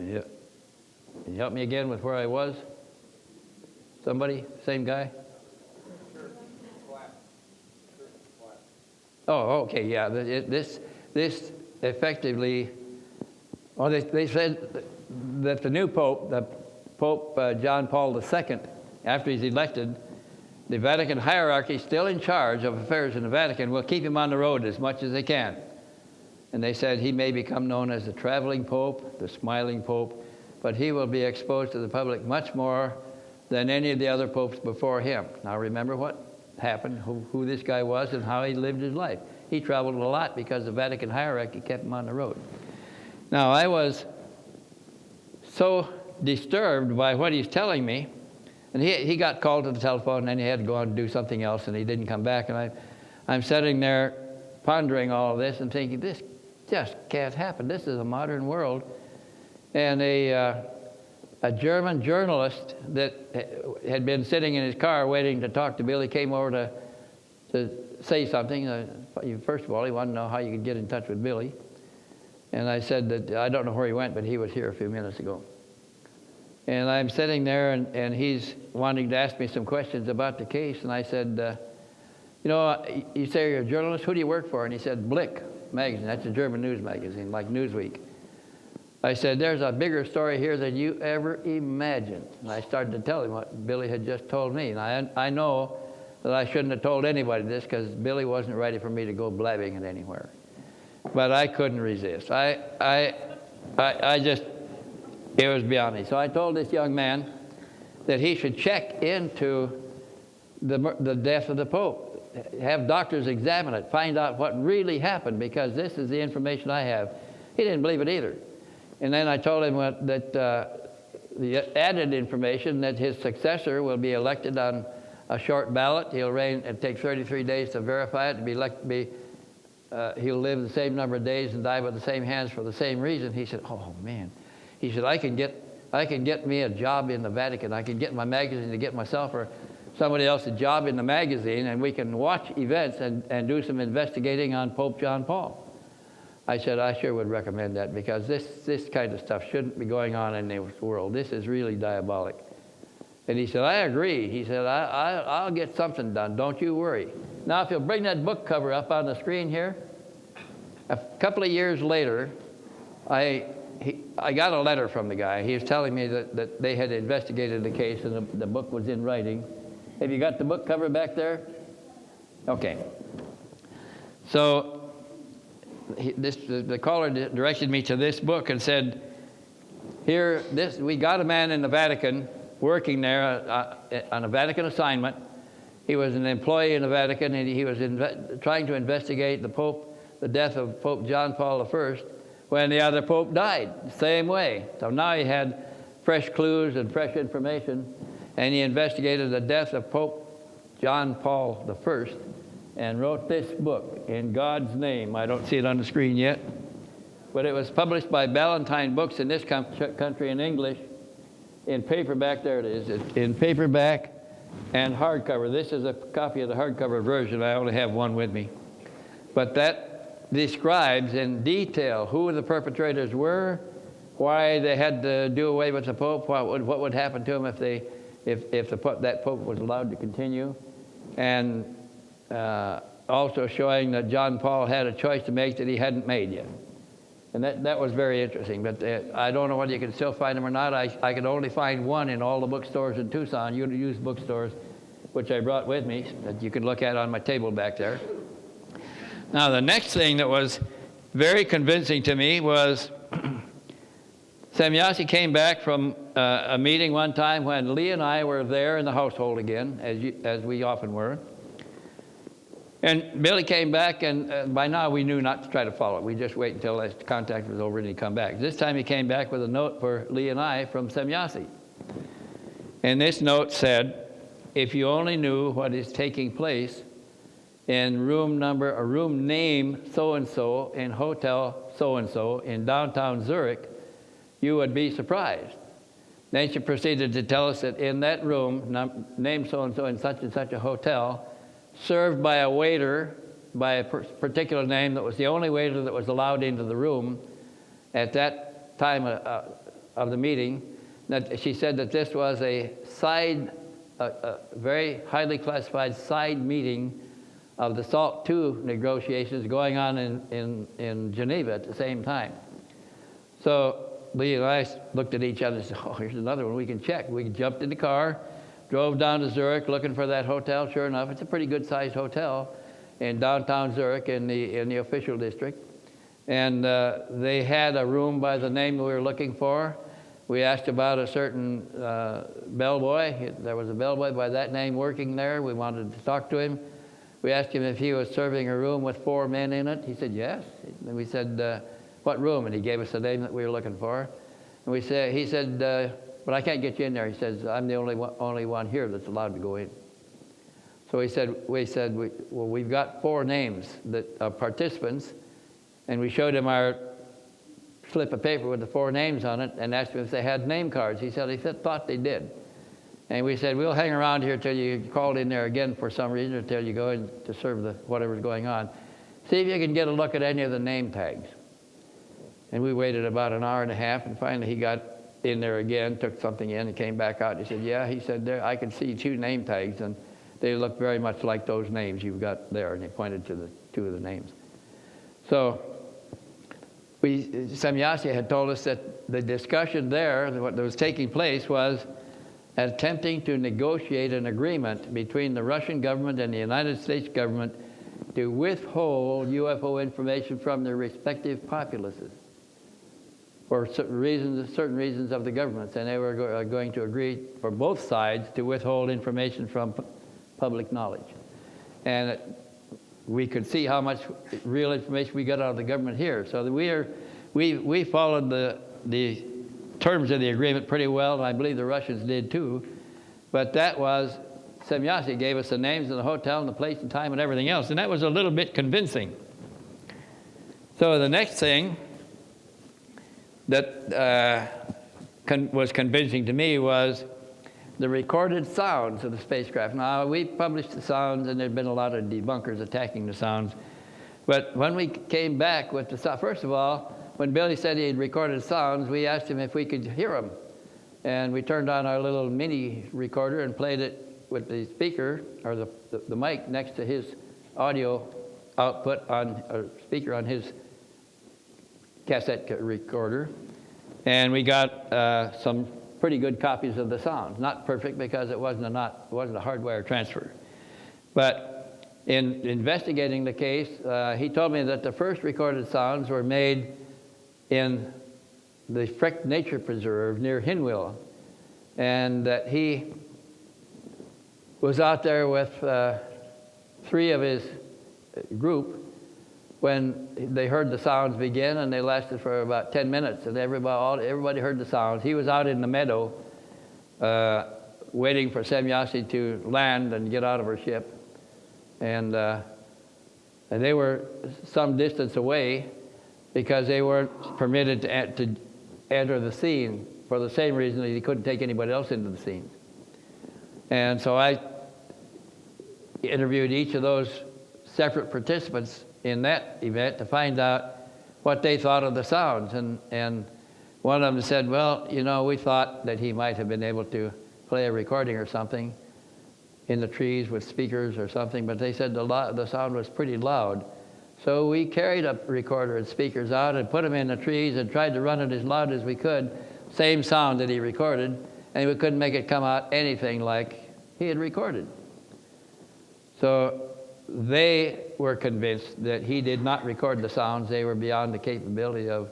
Yeah. Can you help me again with where I was? Somebody? Same guy? Oh, okay, yeah. This effectively, well, they said that the new Pope, the Pope John Paul II, after he's elected, the Vatican hierarchy still in charge of affairs in the Vatican will keep him on the road as much as they can. And they said he may become known as the traveling Pope, the smiling Pope, but he will be exposed to the public much more than any of the other popes before him. Now remember what happened, who this guy was and how he lived his life. He traveled a lot because the Vatican hierarchy kept him on the road. Now I was so disturbed by what he's telling me, and he got called to the telephone, and then he had to go on and do something else, and he didn't come back. And I'm sitting there pondering all of this and thinking, this just can't happen. This is a modern world. And a German journalist that had been sitting in his car waiting to talk to Billy came over to say something. First of all, he wanted to know how you could get in touch with Billy. And I said that I don't know where he went, but he was here a few minutes ago. And I'm sitting there, and he's wanting to ask me some questions about the case. And I said, you know, you say you're a journalist. Who do you work for? And he said, Blick magazine. That's a German news magazine, like Newsweek. I said, there's a bigger story here than you ever imagined. And I started to tell him what Billy had just told me. And I know that I shouldn't have told anybody this because Billy wasn't ready for me to go blabbing it anywhere. But I couldn't resist. I just, it was beyond me. So I told this young man that he should check into the death of the Pope. Have doctors examine it, find out what really happened, because this is the information I have. He didn't believe it either. And then I told him that the added information that his successor will be elected on a short ballot. He'll reign. It takes 33 days to verify it. He'll live the same number of days and die with the same hands for the same reason. He said, "Oh man," he said, "I can get me a job in the Vatican. I can get my magazine to get myself or somebody else a job in the magazine, and we can watch events and do some investigating on Pope John Paul." I said, I sure would recommend that, because this kind of stuff shouldn't be going on in this world. This is really diabolic. And he said, I agree. He said, I'll get something done. Don't you worry. Now, if you'll bring that book cover up on the screen here. A couple of years later, I got a letter from the guy. He was telling me that they had investigated the case and the book was in writing. Have you got the book cover back there? Okay. So the caller directed me to this book and said, "Here, we got a man in the Vatican working there on a Vatican assignment. He was an employee in the Vatican, and he was trying to investigate the death of Pope John Paul I when the other Pope died, the same way. So now he had fresh clues and fresh information, and he investigated the death of Pope John Paul I and wrote this book, In God's Name. I don't see it on the screen yet, but it was published by Ballantine Books in this country in English, in paperback. There it is, in paperback and hardcover. This is a copy of the hardcover version. I only have one with me. But that describes in detail who the perpetrators were, why they had to do away with the Pope, what would happen to him if that Pope was allowed to continue, and also showing that John Paul had a choice to make that he hadn't made yet. And that was very interesting. But I don't know whether you can still find them or not. I could only find one in all the bookstores in Tucson, used bookstores, which I brought with me, that you can look at on my table back there. Now, the next thing that was very convincing to me was Semyasi came back from a meeting one time when Lee and I were there in the household again, as we often were. And Billy came back, and by now we knew not to try to follow it. We just wait until the contact was over and he'd come back. This time he came back with a note for Lee and I from Semyasi. And this note said, if you only knew what is taking place in room name so-and-so in hotel so-and-so in downtown Zurich, you would be surprised. Then she proceeded to tell us that in that room, name so-and-so in such and such a hotel, served by a waiter by a particular name that was the only waiter that was allowed into the room. At that time, of the meeting, that she said that this was a very highly classified side meeting of the SALT II negotiations going on in Geneva at the same time. So Lee and I looked at each other and said, oh, here's another one we can check. We jumped in the car, drove down to Zurich looking for that hotel. Sure enough, it's a pretty good-sized hotel in downtown Zurich in the official district. And they had a room by the name we were looking for. We asked about a certain bellboy. There was a bellboy by that name working there. We wanted to talk to him. We asked him if he was serving a room with 4 men in it. He said, yes. And we said, what room? And he gave us the name that we were looking for. And he said, but I can't get you in there. He says, I'm the only one here that's allowed to go in. So we said, well, we've got 4 names of participants. And we showed him our slip of paper with the 4 names on it and asked him if they had name cards. He thought they did. And we said, we'll hang around here till you called in there again for some reason, or till you go in to serve whatever's going on. See if you can get a look at any of the name tags. And we waited about an hour and a half, and finally he got in there again, took something in, and came back out. He said, yeah, he said, there, I could see 2 name tags, and they look very much like those names you've got there. And he pointed to the 2 of the names. So Semyonov had told us that the discussion there, what was taking place, was attempting to negotiate an agreement between the Russian government and the United States government to withhold UFO information from their respective populaces for certain reasons of the governments. And they were going to agree for both sides to withhold information from public knowledge. And we could see how much real information we got out of the government here. So that we followed the terms of the agreement pretty well, and I believe the Russians did too. But that was, Semyonov gave us the names of the hotel and the place and time and everything else, and that was a little bit convincing. So the next thing that was convincing to me was the recorded sounds of the spacecraft. Now, we published the sounds, and there'd been a lot of debunkers attacking the sounds. But when we came back with the sound, first of all, when Billy said he had recorded sounds, we asked him if we could hear them. And we turned on our little mini recorder and played it with the speaker, or the mic next to his audio output speaker on his cassette recorder. And we got some pretty good copies of the sounds. Not perfect because it wasn't a hardware transfer. But in investigating the case, he told me that the first recorded sounds were made in the Frick Nature Preserve near Hinwil, and that he was out there with 3 of his group when they heard the sounds begin, and they lasted for about 10 minutes, and everybody heard the sounds. He was out in the meadow waiting for Semyonov to land and get out of her ship, and they were some distance away because they weren't permitted to enter the scene for the same reason that he couldn't take anybody else into the scene. And so I interviewed each of those separate participants in that event to find out what they thought of the sounds. And one of them said, well, we thought that he might have been able to play a recording or something in the trees with speakers or something, but they said the sound was pretty loud. So we carried a recorder and speakers out and put them in the trees and tried to run it as loud as we could, same sound that he recorded, and we couldn't make it come out anything like he had recorded. So they were convinced that he did not record the sounds. They were beyond the capability of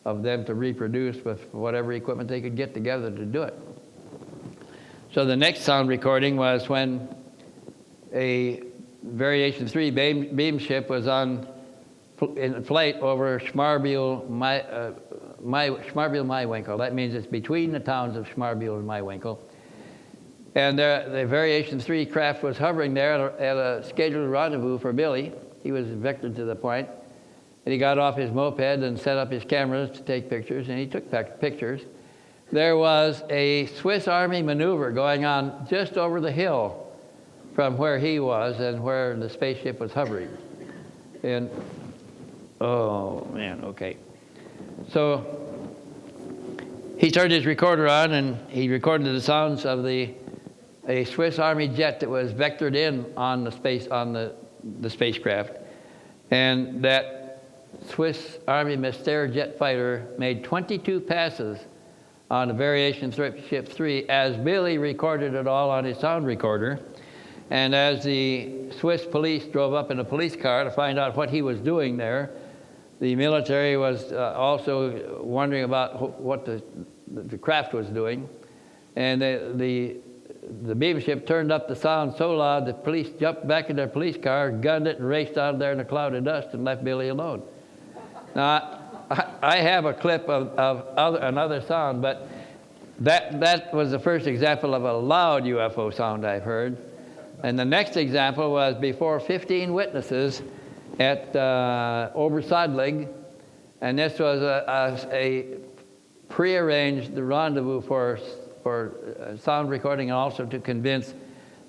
them to reproduce with whatever equipment they could get together to do it. So the next sound recording was when a Variation 3 beam ship was in flight over Schmarbiel-Maiwinkel. That means it's between the towns of Schmarbiel and Maiwinkel. And the Variation 3 craft was hovering there at a scheduled rendezvous for Billy. He was vectored to the point. And he got off his moped and set up his cameras to take pictures, and he took pictures. There was a Swiss Army maneuver going on just over the hill from where he was and where the spaceship was hovering. And, oh man, okay. So he turned his recorder on, and he recorded the sounds of a Swiss Army jet that was vectored in on the spacecraft. And that Swiss Army Mystère jet fighter made 22 passes on the Variation Ship 3 as Billy recorded it all on his sound recorder. And as the Swiss police drove up in a police car to find out what he was doing there, the military was also wondering about what the craft was doing. And the beam ship turned up the sound so loud the police jumped back in their police car, gunned it, and raced out of there in a cloud of dust and left Billy alone. Now, I have a clip of another sound, but that was the first example of a loud UFO sound I've heard. And the next example was before 15 witnesses at Obersadlig, and this was a prearranged rendezvous for sound recording and also to convince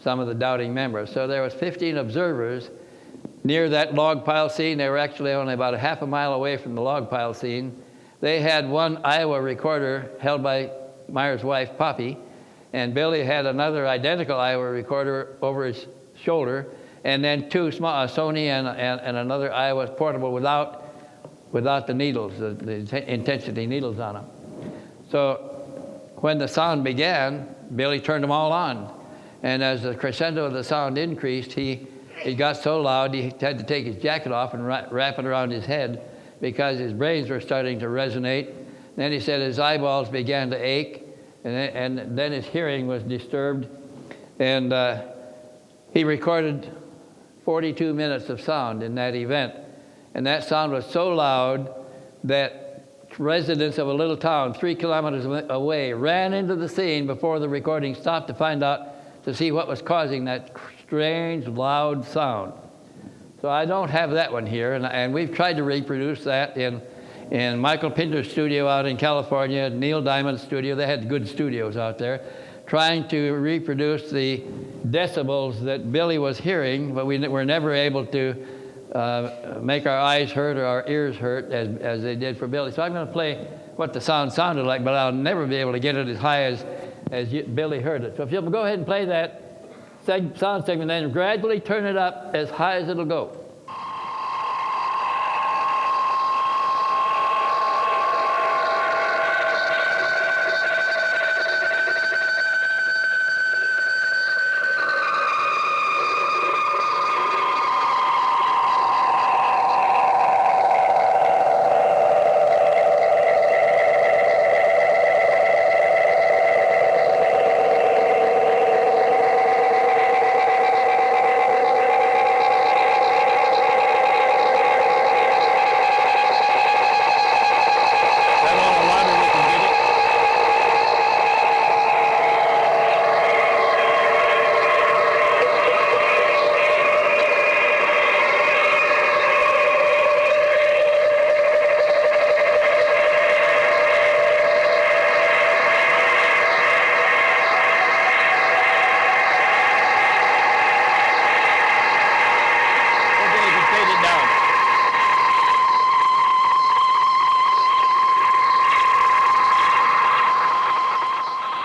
some of the doubting members. So there was 15 observers near that log pile scene. They were actually only about a half a mile away from the log pile scene. They had one Iowa recorder held by Meier's wife, Poppy, and Billy had another identical Iowa recorder over his shoulder, and then two small, Sony and another Iowa portable without the needles, the intensity needles on them. So when the sound began, Billy turned them all on. And as the crescendo of the sound increased, it got so loud he had to take his jacket off and wrap it around his head because his brains were starting to resonate. Then he said his eyeballs began to ache, and then his hearing was disturbed. And he recorded 42 minutes of sound in that event. And that sound was so loud that residents of a little town 3 kilometers away ran into the scene before the recording stopped to see what was causing that strange, loud sound. So I don't have that one here, and we've tried to reproduce that in Michael Pinter's studio out in California, Neil Diamond's studio. They had good studios out there, trying to reproduce the decibels that Billy was hearing, but we were never able to make our eyes hurt or our ears hurt as they did for Billy. So I'm going to play what the sound sounded like, but I'll never be able to get it as high as Billy heard it. So if you'll go ahead and play that sound segment, then gradually turn it up as high as it'll go.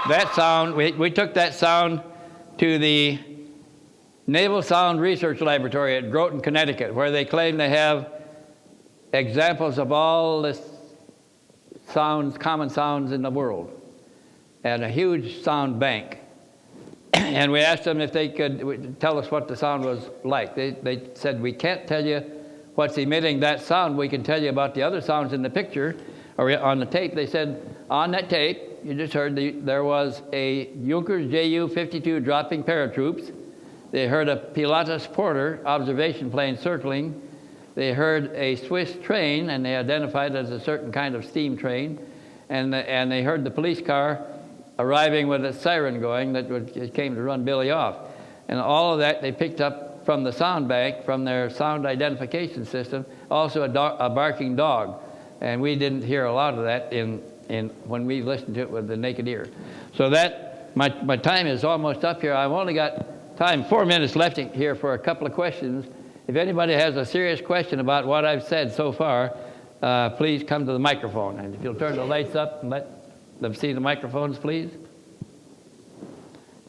That sound, we took that sound to the Naval Sound Research Laboratory at Groton, Connecticut, where they claim they have examples of all the sounds, common sounds in the world, and a huge sound bank. And we asked them if they could tell us what the sound was like. They said, we can't tell you what's emitting that sound. We can tell you about the other sounds in the picture or on the tape. They said, on that tape, you just heard there was a Junkers Ju-52 dropping paratroops. They heard a Pilatus Porter observation plane circling. They heard a Swiss train, and they identified it as a certain kind of steam train. And they heard the police car arriving with a siren going that came to run Billy off. And all of that they picked up from the sound bank, from their sound identification system, also a barking dog. And we didn't hear a lot of that when we listened to it with the naked ear. So that, my time is almost up here. I've only got time, 4 minutes left here for a couple of questions. If anybody has a serious question about what I've said so far, please come to the microphone. And if you'll turn the lights up and let Let's see the microphones, please.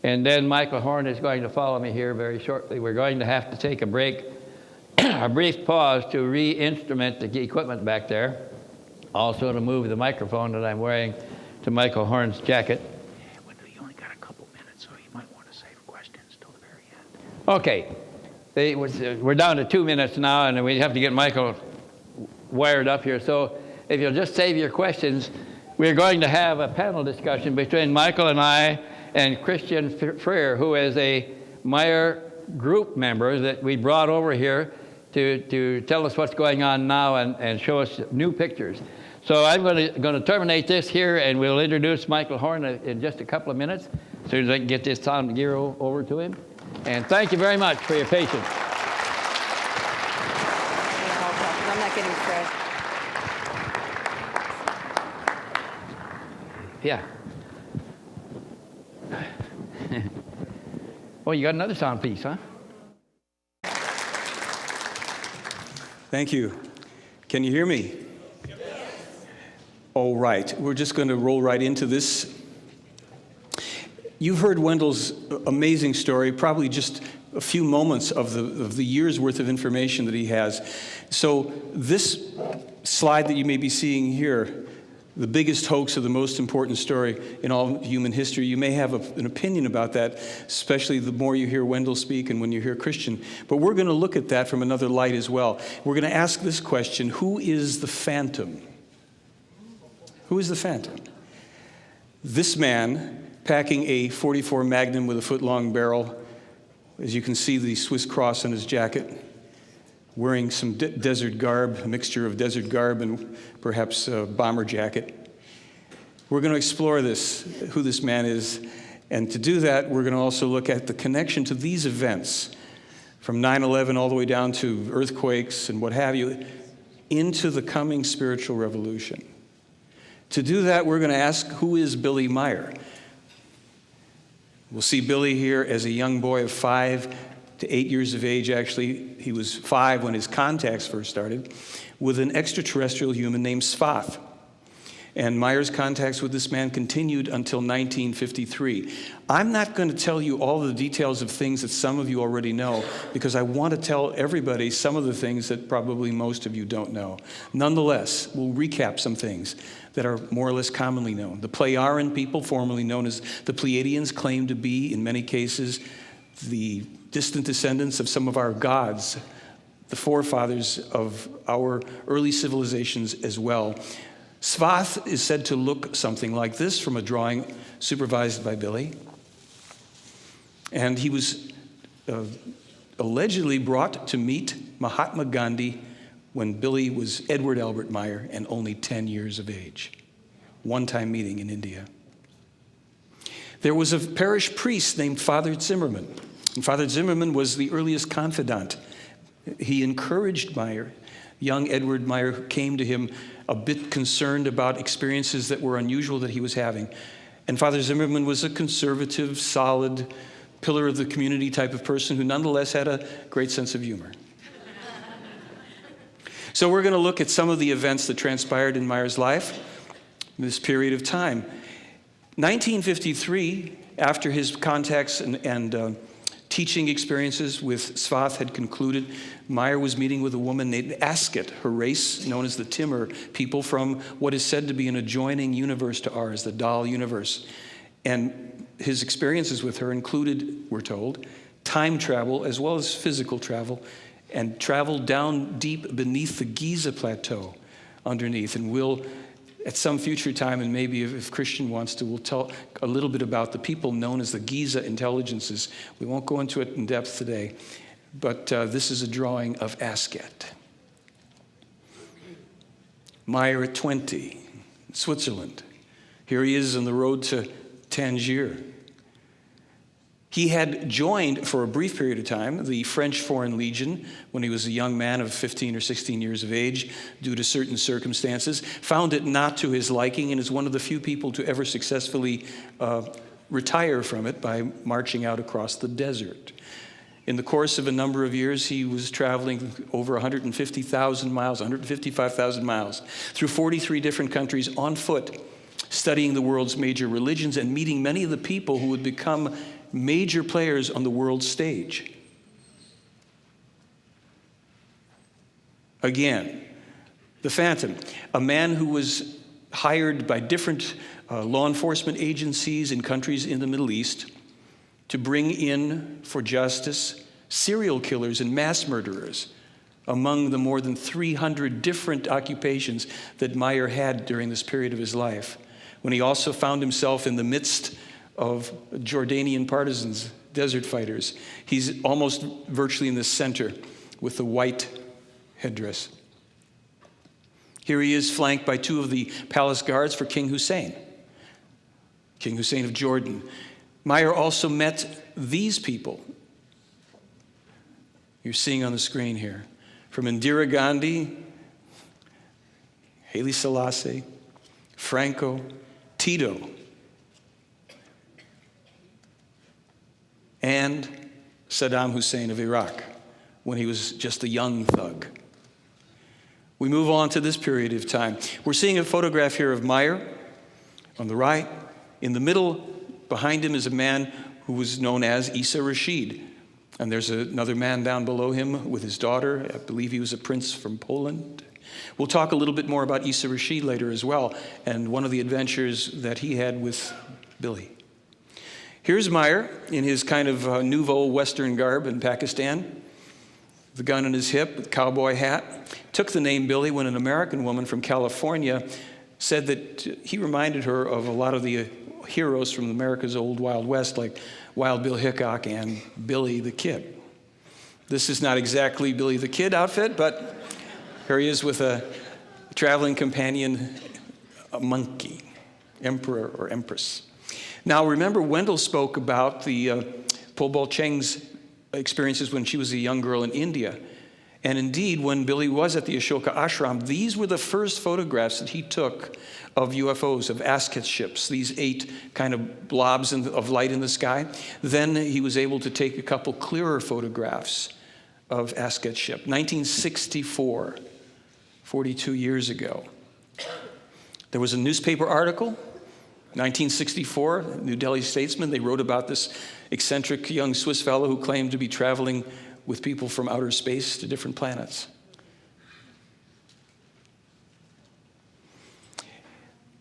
And then Michael Horn is going to follow me here very shortly. We're going to have to take a break, a brief pause to re-instrument the equipment back there. Also to move the microphone that I'm wearing to Michael Horn's jacket. Yeah, Wendell, you only got a couple minutes, so you might want to save questions till the very end. Okay. We're down to 2 minutes now, and we have to get Michael wired up here. So if you'll just save your questions, we're going to have a panel discussion between Michael and I and Christian Frehner, who is a Meier group member that we brought over here to tell us what's going on now and show us new pictures. So I'm going to terminate this here, and we'll introduce Michael Horn in just a couple of minutes, as soon as I can get this sound gear over to him. And thank you very much for your patience. I'm not getting stressed. Yeah. Oh, you got another sound piece, huh? Thank you. Can you hear me? Yes. All right. We're just going to roll right into this. You've heard Wendell's amazing story, probably just a few moments of the year's worth of information that he has. So this slide that you may be seeing here, the biggest hoax of the most important story in all human history, you may have an opinion about that, especially the more you hear Wendell speak and when you hear Christian. But we're going to look at that from another light as well. We're going to ask this question: who is the phantom? Who is the phantom? This man, packing a .44 Magnum with a foot-long barrel, as you can see the Swiss cross on his jacket, wearing some desert garb, a mixture of desert garb and perhaps a bomber jacket. We're going to explore this, who this man is, and to do that, we're going to also look at the connection to these events, from 9/11 all the way down to earthquakes and what have you, into the coming spiritual revolution. To do that, we're going to ask, who is Billy Meyer? We'll see Billy here as a young boy of 5 to 8 years of age. Actually, he was 5 when his contacts first started, with an extraterrestrial human named Svath. And Meyer's contacts with this man continued until 1953. I'm not going to tell you all the details of things that some of you already know, because I want to tell everybody some of the things that probably most of you don't know. Nonetheless, we'll recap some things that are more or less commonly known. The Pleiadian people, formerly known as the Pleiadians, claim to be, in many cases, the distant descendants of some of our gods, the forefathers of our early civilizations as well. Svath is said to look something like this from a drawing supervised by Billy. And he was allegedly brought to meet Mahatma Gandhi when Billy was Edward Albert Meier and only 10 years of age. One-time meeting in India. There was a parish priest named Father Zimmerman. And Father Zimmerman was the earliest confidant. He encouraged Meier. Young Edward Meier came to him a bit concerned about experiences that were unusual that he was having. And Father Zimmerman was a conservative, solid, pillar of the community type of person who nonetheless had a great sense of humor. So we're going to look at some of the events that transpired in Meier's life in this period of time. 1953, after his contacts and teaching experiences with Svath had concluded, Meier was meeting with a woman named Asket, her race known as the Timur people, from what is said to be an adjoining universe to ours, the Dahl universe. And his experiences with her included, we're told, time travel as well as physical travel, and travel down deep beneath the Giza plateau underneath. And we'll, at some future time, and maybe if Christian wants to, we'll tell a little bit about the people known as the Giza intelligences. We won't go into it in depth today, but this is a drawing of Asket. Meier at 20, Switzerland. Here he is on the road to Tangier. He had joined, for a brief period of time, the French Foreign Legion when he was a young man of 15 or 16 years of age due to certain circumstances, found it not to his liking, and is one of the few people to ever successfully retire from it by marching out across the desert. In the course of a number of years, he was traveling over 150,000 miles, 155,000 miles, through 43 different countries on foot, studying the world's major religions and meeting many of the people who would become major players on the world stage. Again, the Phantom, a man who was hired by different law enforcement agencies in countries in the Middle East to bring in for justice serial killers and mass murderers among the more than 300 different occupations that Meier had during this period of his life, when he also found himself in the midst of Jordanian partisans, desert fighters. He's almost virtually in the center with the white headdress. Here he is flanked by two of the palace guards for King Hussein of Jordan. Meier also met these people you're seeing on the screen here. From Indira Gandhi, Haile Selassie, Franco, Tito, and Saddam Hussein of Iraq when he was just a young thug. We move on to this period of time. We're seeing a photograph here of Meier on the right. In the middle, behind him, is a man who was known as Issa Rasheed. And there's another man down below him with his daughter. I believe he was a prince from Poland. We'll talk a little bit more about Issa Rasheed later as well, and one of the adventures that he had with Billy. Here's Meier in his kind of nouveau Western garb in Pakistan, the gun in his hip, the cowboy hat. Took the name Billy when an American woman from California said that he reminded her of a lot of the heroes from America's old Wild West, like Wild Bill Hickok and Billy the Kid. This is not exactly Billy the Kid outfit, but here he is with a traveling companion, a monkey, emperor or empress. Now remember, Wendell spoke about the Pobal Cheng's experiences when she was a young girl in India. And indeed, when Billy was at the Ashoka Ashram, these were the first photographs that he took of UFOs, of Asket ships, these 8 kind of blobs of light in the sky. Then he was able to take a couple clearer photographs of Asket ship. 1964, 42 years ago. There was a newspaper article, 1964, New Delhi Statesman. They wrote about this eccentric young Swiss fellow who claimed to be traveling with people from outer space to different planets.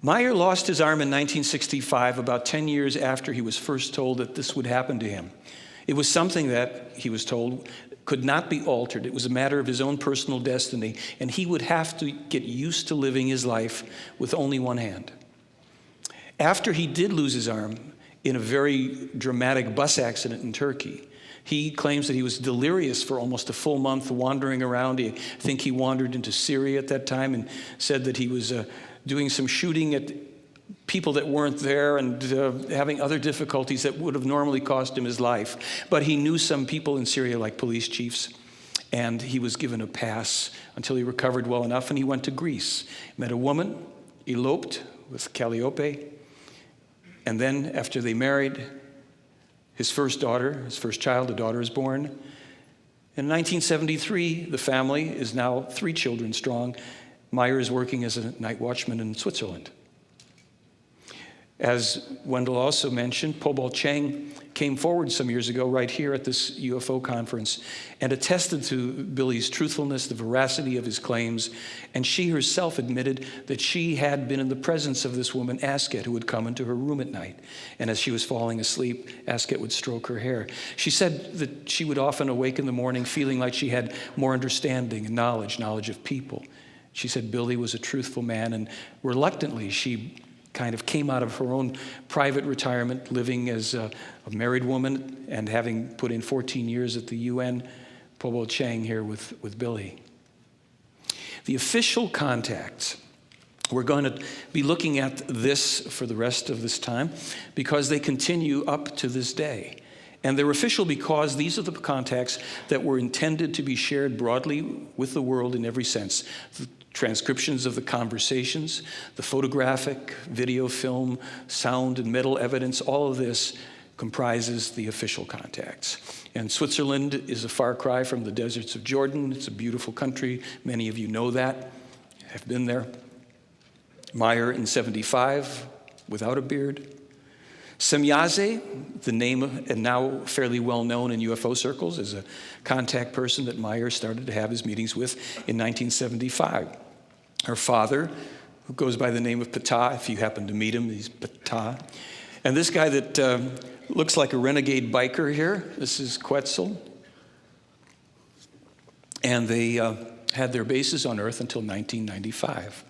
Meier lost his arm in 1965, about 10 years after he was first told that this would happen to him. It was something that, he was told, could not be altered. It was a matter of his own personal destiny, and he would have to get used to living his life with only one hand. After he did lose his arm in a very dramatic bus accident in Turkey, he claims that he was delirious for almost a full month wandering around. I think he wandered into Syria at that time and said that he was doing some shooting at people that weren't there and having other difficulties that would have normally cost him his life. But he knew some people in Syria, like police chiefs, and he was given a pass until he recovered well enough, and he went to Greece. Met a woman, eloped with Calliope, and then after they married, his first child, a daughter, is born. In 1973, the family is now 3 children strong. Meier is working as a night watchman in Switzerland. As Wendell also mentioned, Pobal Cheng came forward some years ago right here at this UFO conference and attested to Billy's truthfulness, the veracity of his claims, and she herself admitted that she had been in the presence of this woman, Asket, who would come into her room at night. And as she was falling asleep, Asket would stroke her hair. She said that she would often awake in the morning feeling like she had more understanding and knowledge of people. She said Billy was a truthful man, and reluctantly she kind of came out of her own private retirement, living as a married woman and having put in 14 years at the UN, Pobal Cheng here with Billy. The official contacts, we're going to be looking at this for the rest of this time because they continue up to this day. And they're official because these are the contacts that were intended to be shared broadly with the world in every sense. The transcriptions of the conversations, the photographic, video, film, sound, and metal evidence, all of this comprises the official contacts. And Switzerland is a far cry from the deserts of Jordan. It's a beautiful country. Many of you know that, have been there. Meier in 75 without a beard. Semyaze, the name and now fairly well known in UFO circles, is a contact person that Meier started to have his meetings with in 1975. Her father, who goes by the name of Ptah, if you happen to meet him, he's Ptah. And this guy that looks like a renegade biker here, this is Quetzal. And they had their bases on Earth until 1995.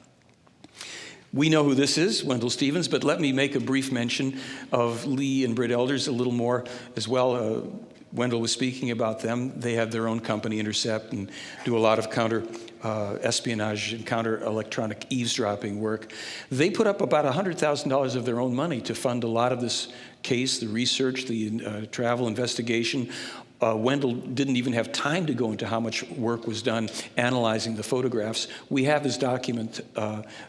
We know who this is, Wendell Stevens, but let me make a brief mention of Lee and Britt Elders a little more as well. Wendell was speaking about them. They have their own company, Intercept, and do a lot of counter espionage and counter electronic eavesdropping work. They put up about $100,000 of their own money to fund a lot of this case, the research, the travel investigation. Wendell didn't even have time to go into how much work was done analyzing the photographs. We have his document.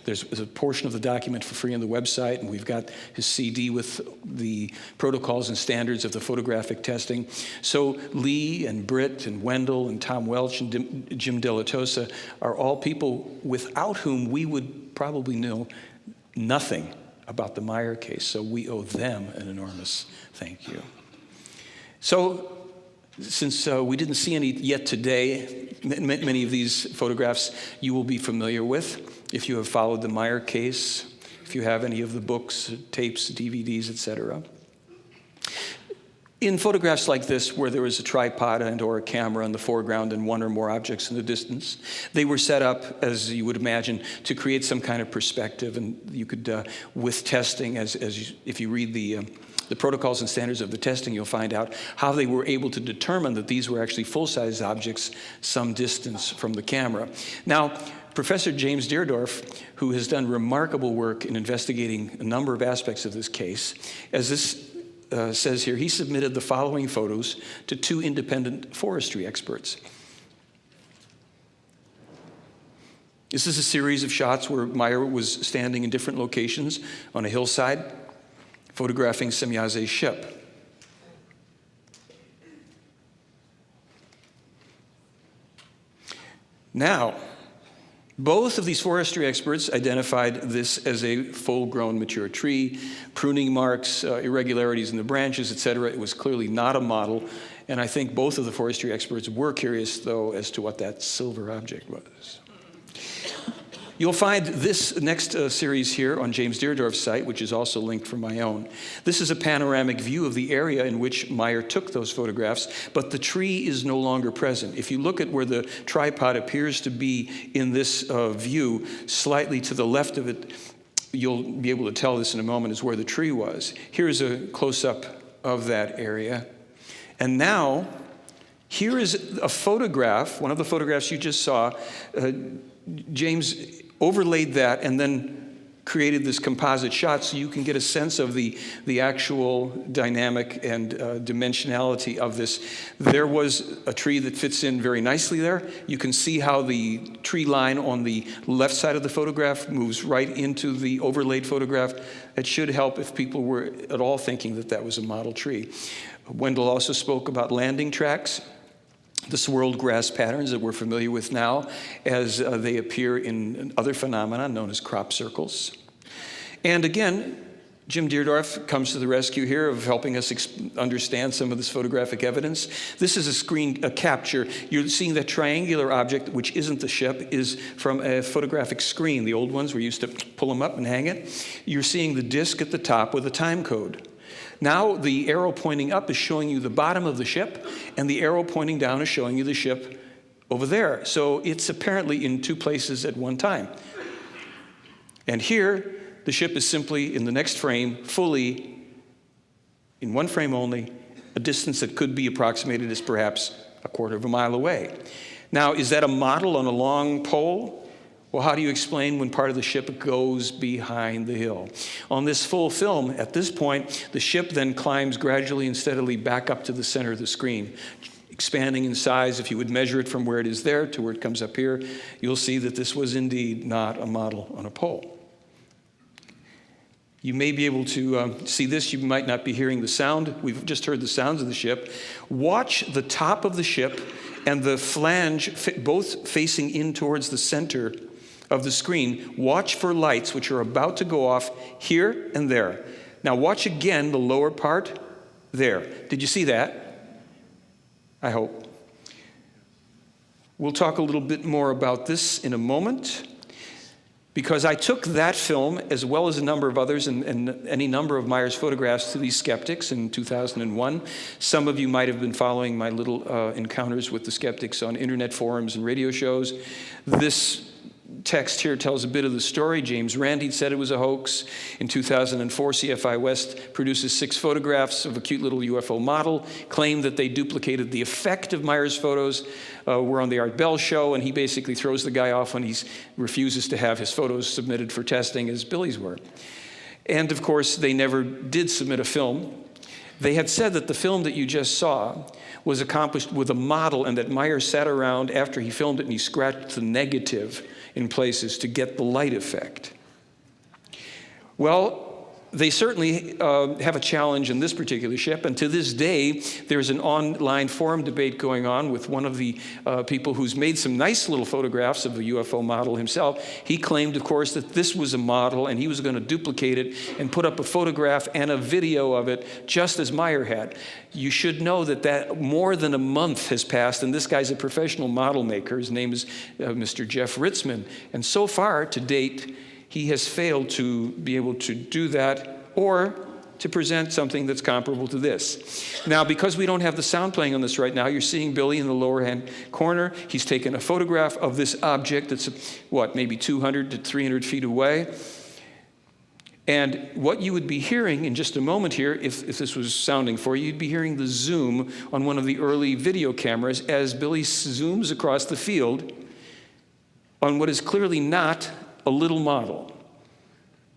There's a portion of the document for free on the website, and we've got his CD with the protocols and standards of the photographic testing. So Lee and Britt and Wendell and Tom Welch and Jim De La Tosa are all people without whom we would probably know nothing about the Meier case. So we owe them an enormous thank you. So since we didn't see any yet today, many of these photographs you will be familiar with if you have followed the Meier case, if you have any of the books, tapes, DVDs, etc. In photographs like this, where there was a tripod and or a camera in the foreground and one or more objects in the distance, they were set up, as you would imagine, to create some kind of perspective. And you could, with testing, if you read the protocols and standards of the testing, you'll find out how they were able to determine that these were actually full-size objects some distance from the camera. Now, Professor James Deardorff, who has done remarkable work in investigating a number of aspects of this case, as this says here, he submitted the following photos to two independent forestry experts. This is a series of shots where Meier was standing in different locations on a hillside, photographing Semyaze's ship. Now, both of these forestry experts identified this as a full-grown mature tree, pruning marks, irregularities in the branches, etc. It was clearly not a model, and I think both of the forestry experts were curious, though, as to what that silver object was. You'll find this next series here on James Deardorff's site, which is also linked from my own. This is a panoramic view of the area in which Meier took those photographs, but the tree is no longer present. If you look at where the tripod appears to be in this view, slightly to the left of it, you'll be able to tell this in a moment, is where the tree was. Here's a close-up of that area. And now, here is a photograph, one of the photographs you just saw. James overlaid that and then created this composite shot so you can get a sense of the actual dynamic and dimensionality of this. There was a tree that fits in very nicely there. You can see how the tree line on the left side of the photograph moves right into the overlaid photograph. It should help if people were at all thinking that that was a model tree. Wendell also spoke about landing tracks, the swirled grass patterns that we're familiar with now as they appear in other phenomena known as crop circles. And again, Jim Deardorff comes to the rescue here of helping us understand some of this photographic evidence. This is a capture. You're seeing that triangular object, which isn't the ship, is from a photographic screen. The old ones, we used to pull them up and hang it. You're seeing the disc at the top with a time code. Now the arrow pointing up is showing you the bottom of the ship, and the arrow pointing down is showing you the ship over there. So it's apparently in two places at one time. And here, the ship is simply in the next frame, fully, in one frame only, a distance that could be approximated as perhaps a quarter of a mile away. Now, is that a model on a long pole? Well, how do you explain when part of the ship goes behind the hill? On this full film, at this point, the ship then climbs gradually and steadily back up to the center of the screen, expanding in size. If you would measure it from where it is there to where it comes up here, you'll see that this was indeed not a model on a pole. You may be able to see this. You might not be hearing the sound. We've just heard the sounds of the ship. Watch the top of the ship and the flange both facing in towards the center of the screen, watch for lights which are about to go off here and there. Now watch again the lower part there. Did you see that? I hope. We'll talk a little bit more about this in a moment, because I took that film, as well as a number of others, and any number of Meier's photographs to these skeptics in 2001. Some of you might have been following my little encounters with the skeptics on internet forums and radio shows. This text here tells a bit of the story. James Randi said it was a hoax. In 2004, CFI West produces 6 photographs of a cute little UFO model, claimed that they duplicated the effect of Meier's photos, were on the Art Bell show, and he basically throws the guy off when he refuses to have his photos submitted for testing as Billy's were. And of course, they never did submit a film. They had said that the film that you just saw was accomplished with a model, and that Meier sat around after he filmed it and he scratched the negative in places to get the light effect. Well, they certainly have a challenge in this particular ship, and to this day, there's an online forum debate going on with one of the people who's made some nice little photographs of a UFO model himself. He claimed, of course, that this was a model, and he was going to duplicate it and put up a photograph and a video of it, just as Meier had. You should know that more than a month has passed, and this guy's a professional model maker. His name is Mr. Jeff Ritzman, and so far, to date, he has failed to be able to do that or to present something that's comparable to this. Now, because we don't have the sound playing on this right now, you're seeing Billy in the lower hand corner. He's taken a photograph of this object that's, maybe 200 to 300 feet away. And what you would be hearing in just a moment here, if this was sounding for you, you'd be hearing the zoom on one of the early video cameras as Billy zooms across the field on what is clearly not a little model.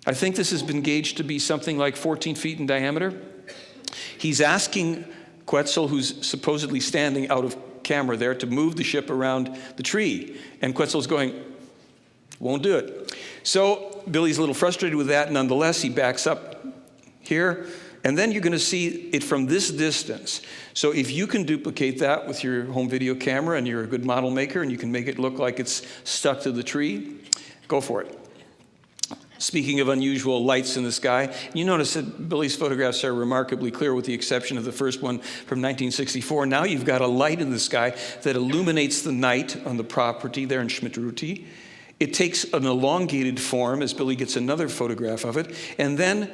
I think this has been gauged to be something like 14 feet in diameter. He's asking Quetzal, who's supposedly standing out of camera there, to move the ship around the tree. And Quetzal's going, won't do it. So Billy's a little frustrated with that. Nonetheless, he backs up here. And then you're going to see it from this distance. So if you can duplicate that with your home video camera and you're a good model maker and you can make it look like it's stuck to the tree, go for it. Speaking of unusual lights in the sky, you notice that Billy's photographs are remarkably clear with the exception of the first one from 1964. Now you've got a light in the sky that illuminates the night on the property there in Schmidt-Ruti. It takes an elongated form as Billy gets another photograph of it, and then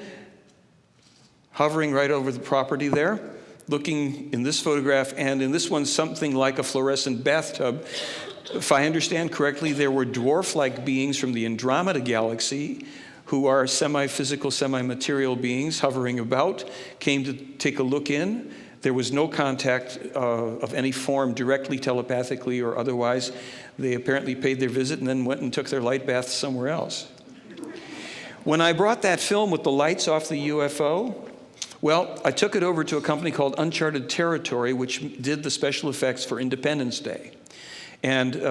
hovering right over the property there, looking in this photograph and in this one something like a fluorescent bathtub. If I understand correctly, there were dwarf-like beings from the Andromeda galaxy who are semi-physical, semi-material beings hovering about, came to take a look in. There was no contact of any form directly, telepathically, or otherwise. They apparently paid their visit and then went and took their light bath somewhere else. When I brought that film with the lights off the UFO, well, I took it over to a company called Uncharted Territory, which did the special effects for Independence Day. And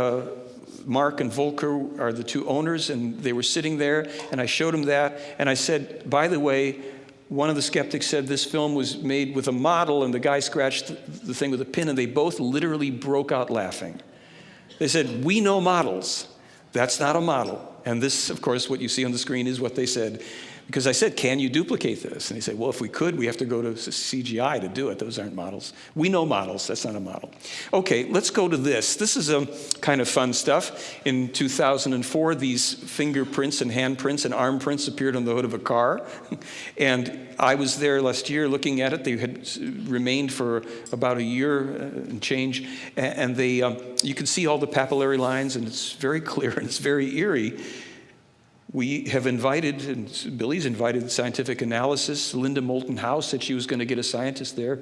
Mark and Volker are the two owners, and they were sitting there, and I showed them that, and I said, by the way, one of the skeptics said this film was made with a model, and the guy scratched the thing with a pin, and they both literally broke out laughing. They said, we know models. That's not a model. And this, of course, what you see on the screen is what they said. Because I said, can you duplicate this? And they said, well, if we could, we have to go to CGI to do it. Those aren't models. We know models. That's not a model. Okay, let's go to this. This is a kind of fun stuff. In 2004, these fingerprints and handprints and arm prints appeared on the hood of a car. And I was there last year looking at it. They had remained for about a year and change. And they, you can see all the papillary lines, and it's very clear and it's very eerie. We have invited, and Billy's invited scientific analysis. Linda Moulton House said she was going to get a scientist there.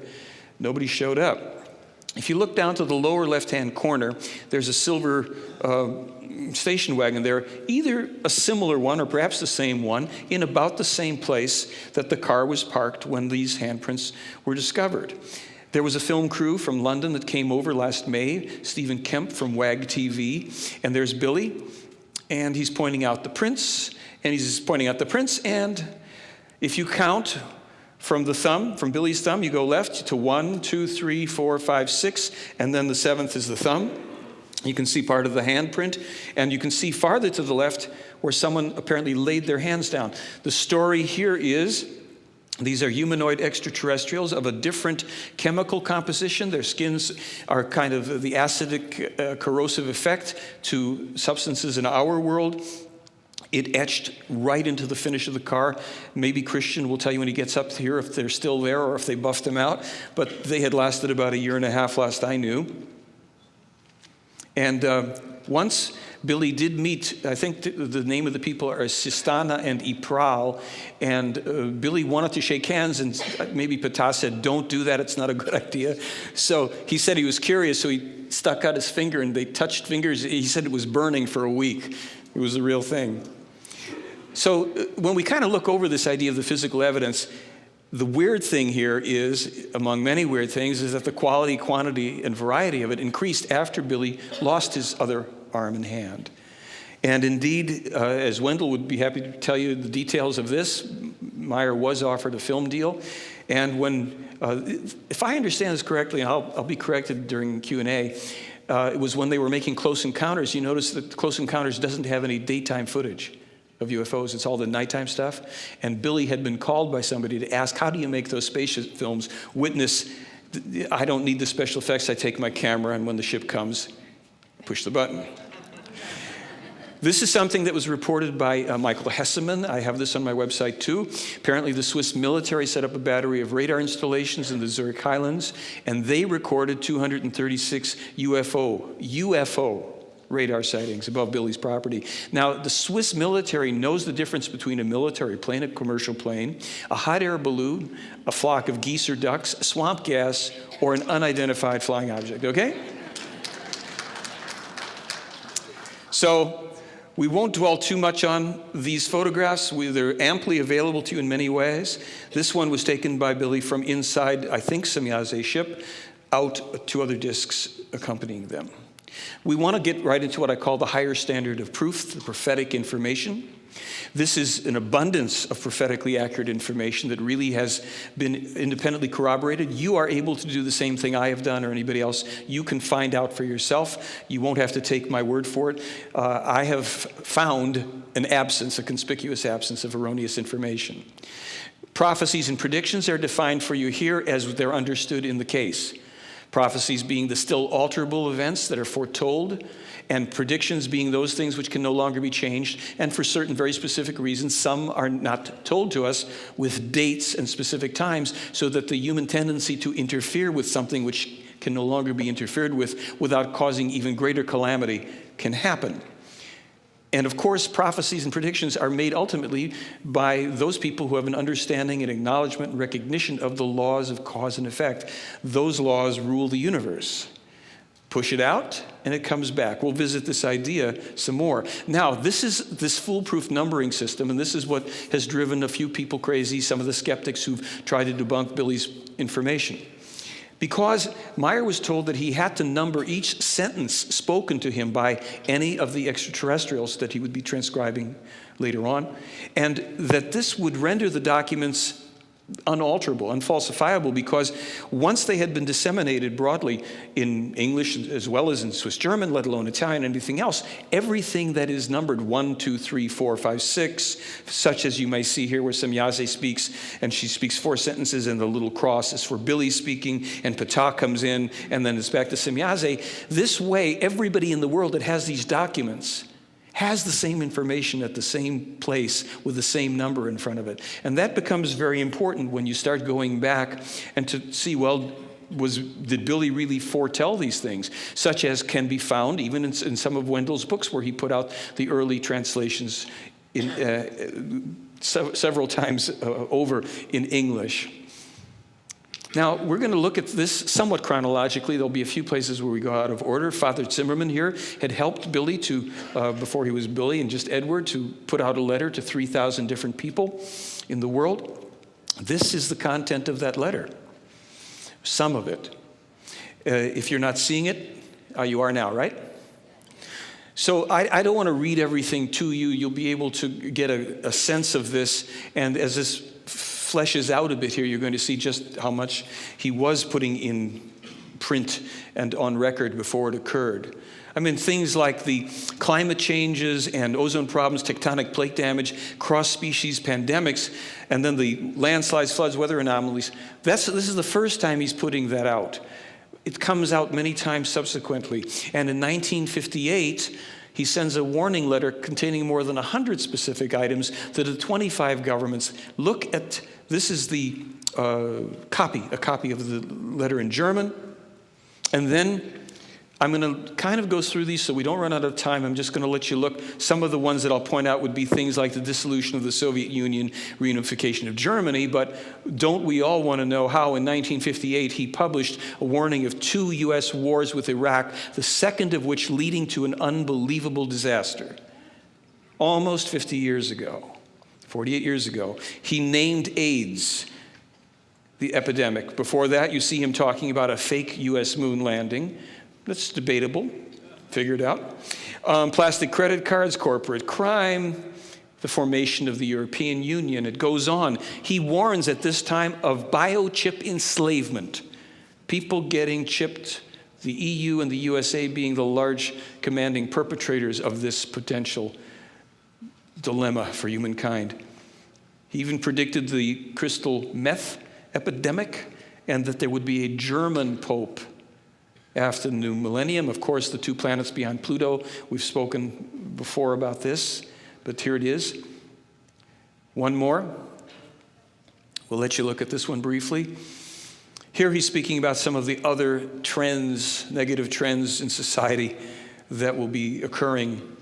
Nobody showed up. If you look down to the lower left-hand corner, there's a silver station wagon there, either a similar one or perhaps the same one, in about the same place that the car was parked when these handprints were discovered. There was a film crew from London that came over last May, Stephen Kemp from WAG TV, and there's Billy. And he's pointing out the prints, and if you count from the thumb, from Billy's thumb, you go left to 1, 2, 3, 4, 5, 6, and then the seventh is the thumb. You can see part of the handprint, and you can see farther to the left where someone apparently laid their hands down. The story here is these are humanoid extraterrestrials of a different chemical composition. Their skins are kind of the acidic corrosive effect to substances in our world. It etched right into the finish of the car. Maybe Christian will tell you when he gets up here if they're still there or if they buffed them out. But they had lasted about 1.5 years last I knew. And once Billy did meet, I think the name of the people are Sistana and Ipral, and Billy wanted to shake hands, and maybe Ptah said, don't do that, it's not a good idea. So he said he was curious, so he stuck out his finger, and they touched fingers. He said it was burning for a week. It was the real thing. So when we kind of look over this idea of the physical evidence, the weird thing here is, among many weird things, is that the quality, quantity, and variety of it increased after Billy lost his other arm and hand. And indeed, as Wendell would be happy to tell you the details of this, Meier was offered a film deal. And when, if I understand this correctly, and I'll be corrected during Q&A, it was when they were making Close Encounters. You notice that Close Encounters doesn't have any daytime footage of UFOs. It's all the nighttime stuff. And Billy had been called by somebody to ask, how do you make those space films? Witness, I don't need the special effects. I take my camera, and when the ship comes, push the button. This is something that was reported by Michael Hesseman. I have this on my website too. Apparently the Swiss military set up a battery of radar installations in the Zurich Highlands, and they recorded 236 UFO radar sightings above Billy's property. Now, the Swiss military knows the difference between a military plane, a commercial plane, a hot air balloon, a flock of geese or ducks, swamp gas, or an unidentified flying object, okay? So we won't dwell too much on these photographs. They're amply available to you in many ways. This one was taken by Billy from inside, I think, Semyaze's ship, out to other discs accompanying them. We want to get right into what I call the higher standard of proof, the prophetic information. This is an abundance of prophetically accurate information that really has been independently corroborated. You are able to do the same thing I have done or anybody else. You can find out for yourself. You won't have to take my word for it. I have found an absence, a conspicuous absence of erroneous information. Prophecies and predictions are defined for you here as they're understood in the case. Prophecies being the still alterable events that are foretold, and predictions being those things which can no longer be changed, and for certain very specific reasons, some are not told to us with dates and specific times, so that the human tendency to interfere with something which can no longer be interfered with without causing even greater calamity can happen. And of course, prophecies and predictions are made ultimately by those people who have an understanding and acknowledgement and recognition of the laws of cause and effect. Those laws rule the universe. Push it out, and it comes back. We'll visit this idea some more. Now, this is this foolproof numbering system, and this is what has driven a few people crazy, some of the skeptics who've tried to debunk Billy's information. Because Meier was told that he had to number each sentence spoken to him by any of the extraterrestrials that he would be transcribing later on, and that this would render the documents unalterable, unfalsifiable, because once they had been disseminated broadly in English as well as in Swiss German, let alone Italian, anything else, everything that is numbered 1, 2, 3, 4, 5, 6, such as you may see here where Semyaze speaks, and she speaks 4 sentences, and the little cross is for Billy speaking, and Ptah comes in, and then it's back to Semyaze. This way, everybody in the world that has these documents has the same information at the same place with the same number in front of it. And that becomes very important when you start going back and to see, well, did Billy really foretell these things? Such as can be found even in some of Wendell's books where he put out the early translations in, several times over in English. Now, we're going to look at this somewhat chronologically. There'll be a few places where we go out of order. Father Zimmerman here had helped Billy to, before he was Billy and just Edward, to put out a letter to 3,000 different people in the world. This is the content of that letter, some of it. If you're not seeing it, you are now, right? So I don't want to read everything to you. You'll be able to get a sense of this, and as this fleshes out a bit here, you're going to see just how much he was putting in print and on record before it occurred. I mean, things like the climate changes and ozone problems, tectonic plate damage, cross-species pandemics, and then the landslides, floods, weather anomalies. This is the first time he's putting that out. It comes out many times subsequently. And in 1958, he sends a warning letter containing more than 100 specific items to the 25 governments. Look at, this is the a copy of the letter in German. And then I'm going to kind of go through these so we don't run out of time. I'm just going to let you look. Some of the ones that I'll point out would be things like the dissolution of the Soviet Union, reunification of Germany, but don't we all want to know how in 1958 he published a warning of 2 U.S. wars with Iraq, the second of which leading to an unbelievable disaster. Almost 50 years ago, 48 years ago, he named AIDS the epidemic. Before that, you see him talking about a fake U.S. moon landing. That's debatable, figured out. Plastic credit cards, corporate crime, the formation of the European Union. It goes on. He warns at this time of biochip enslavement, people getting chipped, the EU and the USA being the large commanding perpetrators of this potential dilemma for humankind. He even predicted the crystal meth epidemic and that there would be a German pope after the new millennium. Of course, the 2 planets beyond Pluto. We've spoken before about this, but here it is. One more. We'll let you look at this one briefly. Here he's speaking about some of the other trends, negative trends in society that will be occurring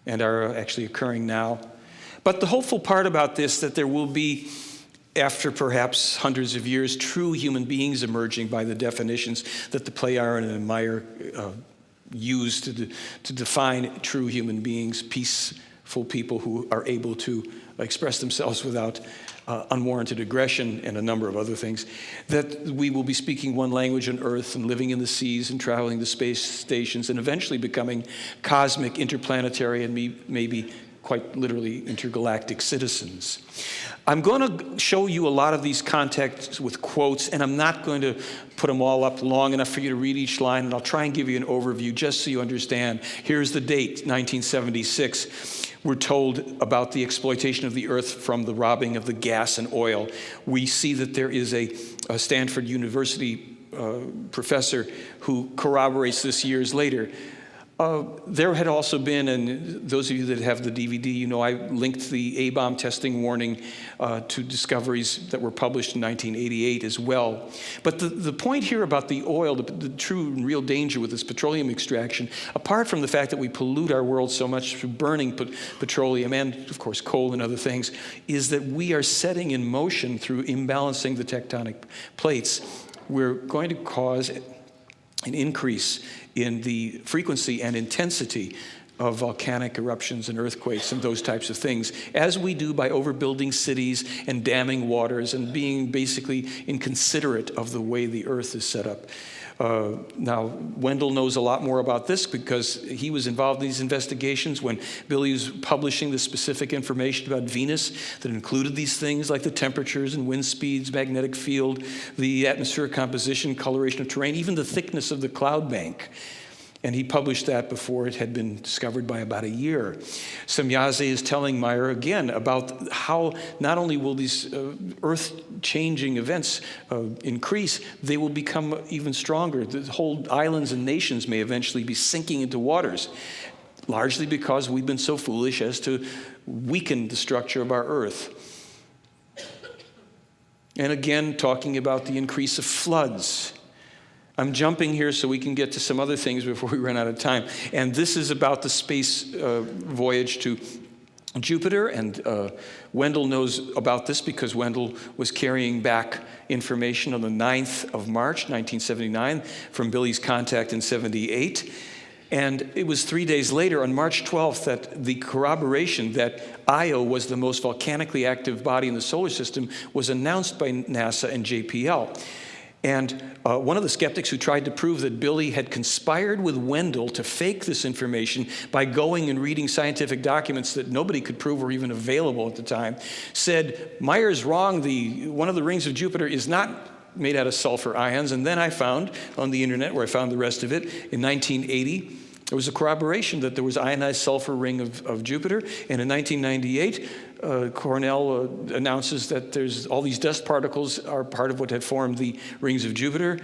and are actually occurring now. But the hopeful part about this, that there will be, after perhaps hundreds of years, true human beings emerging by the definitions that the Pleiadians and Meier used to define true human beings, peaceful people who are able to express themselves without unwarranted aggression and a number of other things, that we will be speaking one language on Earth and living in the seas and traveling to space stations and eventually becoming cosmic, interplanetary, and maybe quite literally intergalactic citizens. I'm going to show you a lot of these contexts with quotes, and I'm not going to put them all up long enough for you to read each line, and I'll try and give you an overview just so you understand. Here's the date, 1976. We're told about the exploitation of the earth from the robbing of the gas and oil. We see that there is a Stanford University professor who corroborates this years later. There had also been, and those of you that have the DVD, you know I linked the A-bomb testing warning to discoveries that were published in 1988 as well. But the point here about the oil, the true and real danger with this petroleum extraction, apart from the fact that we pollute our world so much through burning petroleum and, of course, coal and other things, is that we are setting in motion through imbalancing the tectonic plates. We're going to cause an increase in the frequency and intensity of volcanic eruptions and earthquakes and those types of things, as we do by overbuilding cities and damming waters and being basically inconsiderate of the way the earth is set up. Now, Wendell knows a lot more about this because he was involved in these investigations when Billy was publishing the specific information about Venus that included these things like the temperatures and wind speeds, magnetic field, the atmospheric composition, coloration of terrain, even the thickness of the cloud bank. And he published that before it had been discovered by about a year. Semyaze is telling Meier again about how not only will these earth-changing events increase, they will become even stronger. The whole islands and nations may eventually be sinking into waters, largely because we've been so foolish as to weaken the structure of our earth. And again, talking about the increase of floods. I'm jumping here so we can get to some other things before we run out of time. And this is about the space voyage to Jupiter. And Wendell knows about this because Wendell was carrying back information on the 9th of March, 1979, from Billy's contact in 78. And it was 3 days later, on March 12th, that the corroboration that Io was the most volcanically active body in the solar system was announced by NASA and JPL. And one of the skeptics who tried to prove that Billy had conspired with Wendell to fake this information by going and reading scientific documents that nobody could prove were even available at the time, said, Meier's wrong. One of the rings of Jupiter is not made out of sulfur ions. And then I found on the internet, where I found the rest of it, in 1980, there was a corroboration that there was ionized sulfur ring of Jupiter. And in 1998, Cornell announces that there's all these dust particles are part of what had formed the rings of Jupiter.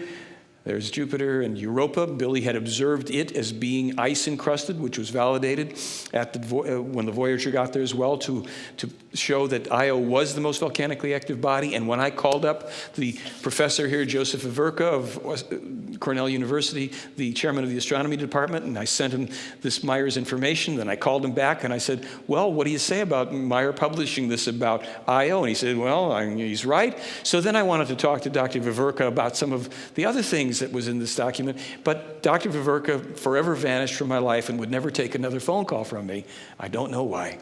There's Jupiter and Europa. Billy had observed it as being ice encrusted, which was validated at when the Voyager got there as well to show that Io was the most volcanically active body. And when I called up the professor here, Joseph Averka of Cornell University, the chairman of the astronomy department, and I sent him this Meier's information, then I called him back and I said, well, what do you say about Meier publishing this about Io? And he said, well, he's right. So then I wanted to talk to Dr. Averka about some of the other things that was in this document, but Dr. Averka forever vanished from my life and would never take another phone call from me. I don't know why.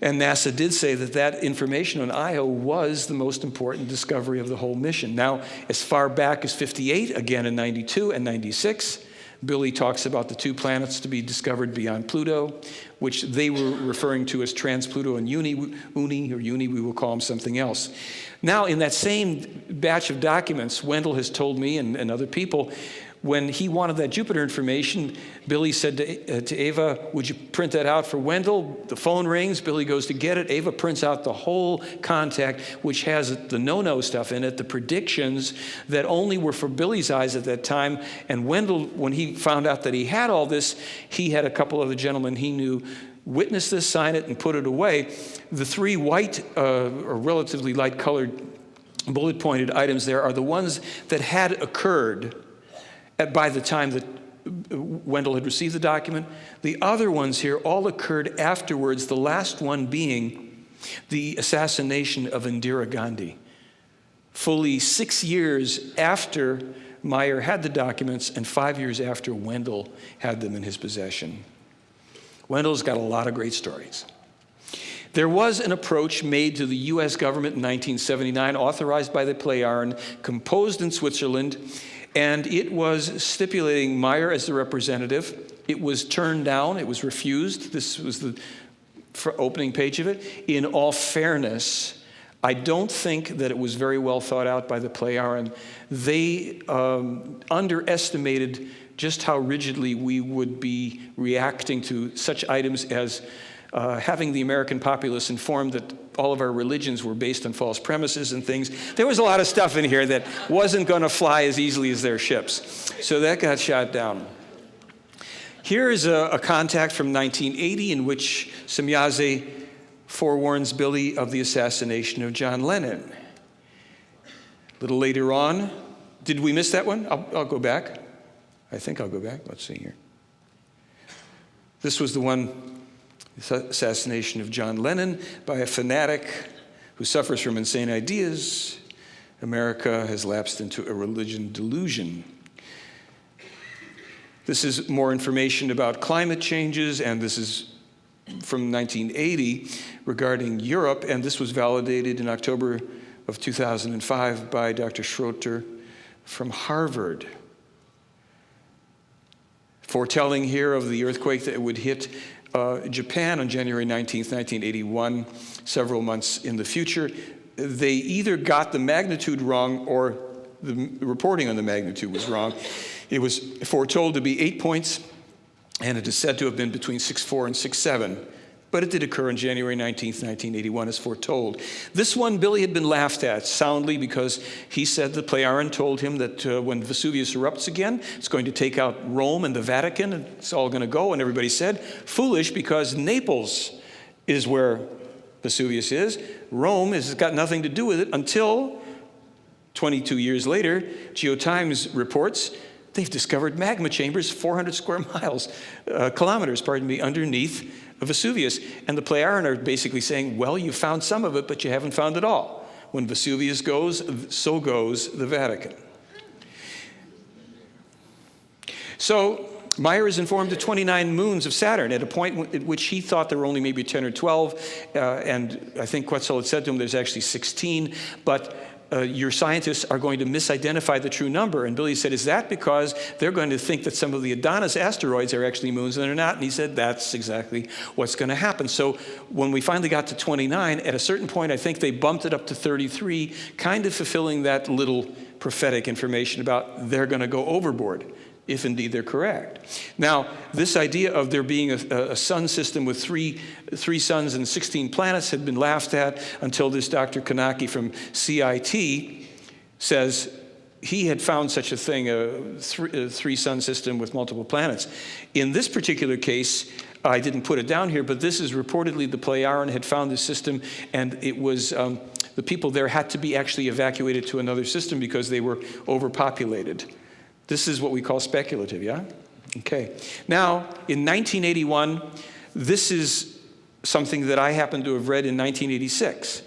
And NASA did say that that information on Io was the most important discovery of the whole mission. Now, as far back as 58, again in 92 and 96, Billy talks about the two planets to be discovered beyond Pluto, which they were referring to as Trans-Pluto and Uni, we will call them something else. Now, in that same batch of documents, Wendell has told me and other people, when he wanted that Jupiter information, Billy said to Ava, would you print that out for Wendell? The phone rings, Billy goes to get it. Ava prints out the whole contact, which has the no-no stuff in it, the predictions that only were for Billy's eyes at that time. And Wendell, when he found out that he had all this, he had a couple of the gentlemen he knew witness this, sign it, and put it away. The three white or relatively light-colored bullet-pointed items there are the ones that had occurred by the time that Wendell had received the document. The other ones here all occurred afterwards, the last one being the assassination of Indira Gandhi. Fully 6 years after Meier had the documents and 5 years after Wendell had them in his possession. Wendell's got a lot of great stories. There was an approach made to the U.S. government in 1979, authorized by the Pleiadians, composed in Switzerland, and it was stipulating Meier as the representative. It was turned down. It was refused. This was the opening page of it. In all fairness, I don't think that it was very well thought out by the Pleiadians. They underestimated just how rigidly we would be reacting to such items as having the American populace informed that all of our religions were based on false premises and things. There was a lot of stuff in here that wasn't going to fly as easily as their ships. So that got shot down. Here is a contact from 1980 in which Semyaze forewarns Billy of the assassination of John Lennon. A little later on, did we miss that one? I'll go back. I think I'll go back. Let's see here. This was the one, assassination of John Lennon by a fanatic who suffers from insane ideas. America has lapsed into a religion delusion. This is more information about climate changes, and this is from 1980 regarding Europe, and this was validated in October of 2005 by Dr. Schroeter from Harvard. Foretelling here of the earthquake that would hit Japan on January 19th, 1981, several months in the future. They either got the magnitude wrong or the reporting on the magnitude was wrong. It was foretold to be 8 points, and it is said to have been between 6.4 and 6.7. But it did occur on January 19th, 1981, as foretold. This one, Billy had been laughed at soundly because he said the Pleiadians told him that when Vesuvius erupts again, it's going to take out Rome and the Vatican, and it's all going to go. And everybody said, foolish, because Naples is where Vesuvius is. Rome has got nothing to do with it until 22 years later, Geotimes reports they've discovered magma chambers 400 kilometers, underneath Vesuvius. And the Pleiadians are basically saying, well, you found some of it, but you haven't found it all. When Vesuvius goes, so goes the Vatican. So Meier is informed of 29 moons of Saturn at a point at which he thought there were only maybe 10 or 12. And I think Quetzal had said to him there's actually 16. But your scientists are going to misidentify the true number. And Billy said, is that because they're going to think that some of the Adonis asteroids are actually moons and they're not? And he said, that's exactly what's going to happen. So when we finally got to 29, at a certain point, I think they bumped it up to 33, kind of fulfilling that little prophetic information about they're going to go overboard, if indeed they're correct. Now, this idea of there being a sun system with three suns and 16 planets had been laughed at until this Dr. Kanaki from CIT says he had found such a thing, a three-sun system with multiple planets. In this particular case, I didn't put it down here, but this is reportedly the Pleiadians had found this system, and it was the people there had to be actually evacuated to another system because they were overpopulated. This is what we call speculative, yeah? Okay. Now, in 1981, this is something that I happened to have read in 1986.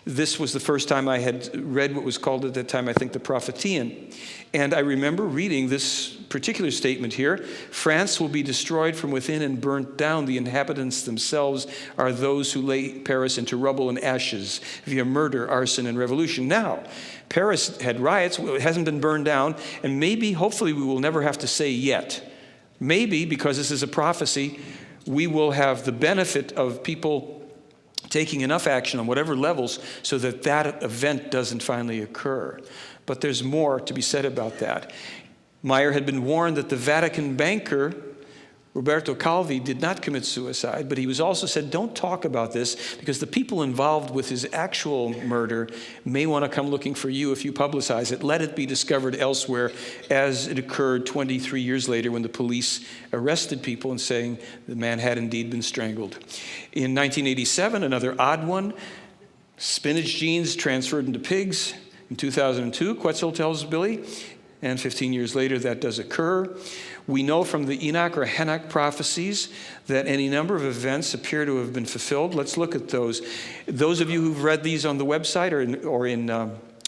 This was the first time I had read what was called at that time, I think, the Propheteian. And I remember reading this particular statement here: France will be destroyed from within and burnt down. The inhabitants themselves are those who lay Paris into rubble and ashes via murder, arson, and revolution. Now, Paris had riots. It hasn't been burned down. And maybe, hopefully, we will never have to say yet. Maybe, because this is a prophecy, we will have the benefit of people taking enough action on whatever levels so that that event doesn't finally occur. But there's more to be said about that. Meier had been warned that the Vatican banker, Roberto Calvi, did not commit suicide, but he was also said, don't talk about this because the people involved with his actual murder may want to come looking for you if you publicize it. Let it be discovered elsewhere, as it occurred 23 years later when the police arrested people and saying the man had indeed been strangled. In 1987, another odd one, spinach genes transferred into pigs. In 2002, Quetzal tells Billy, and 15 years later that does occur. We know from the Enoch or Henoch prophecies that any number of events appear to have been fulfilled. Let's look at those. Those of you who've read these on the website or in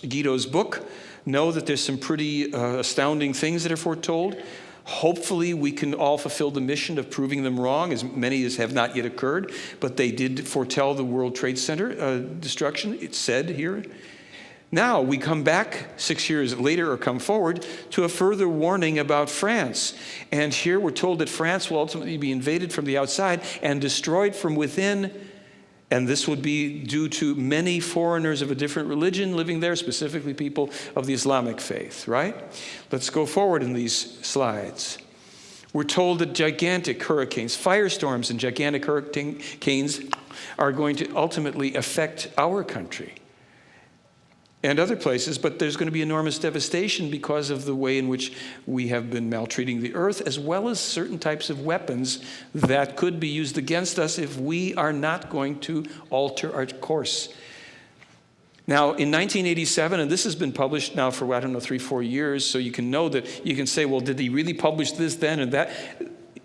Guido's book know that there's some pretty astounding things that are foretold. Hopefully we can all fulfill the mission of proving them wrong, as many as have not yet occurred, but they did foretell the World Trade Center destruction, it's said here. Now we come back 6 years later, or come forward, to a further warning about France. And here we're told that France will ultimately be invaded from the outside and destroyed from within. And this would be due to many foreigners of a different religion living there, specifically people of the Islamic faith, right? Let's go forward in these slides. We're told that gigantic hurricanes, firestorms and gigantic hurricanes are going to ultimately affect our country and other places, but there's going to be enormous devastation because of the way in which we have been maltreating the earth, as well as certain types of weapons that could be used against us if we are not going to alter our course. Now, in 1987, and this has been published now for, 3-4 years, so you can know that, you can say, well, did he really publish this then and that?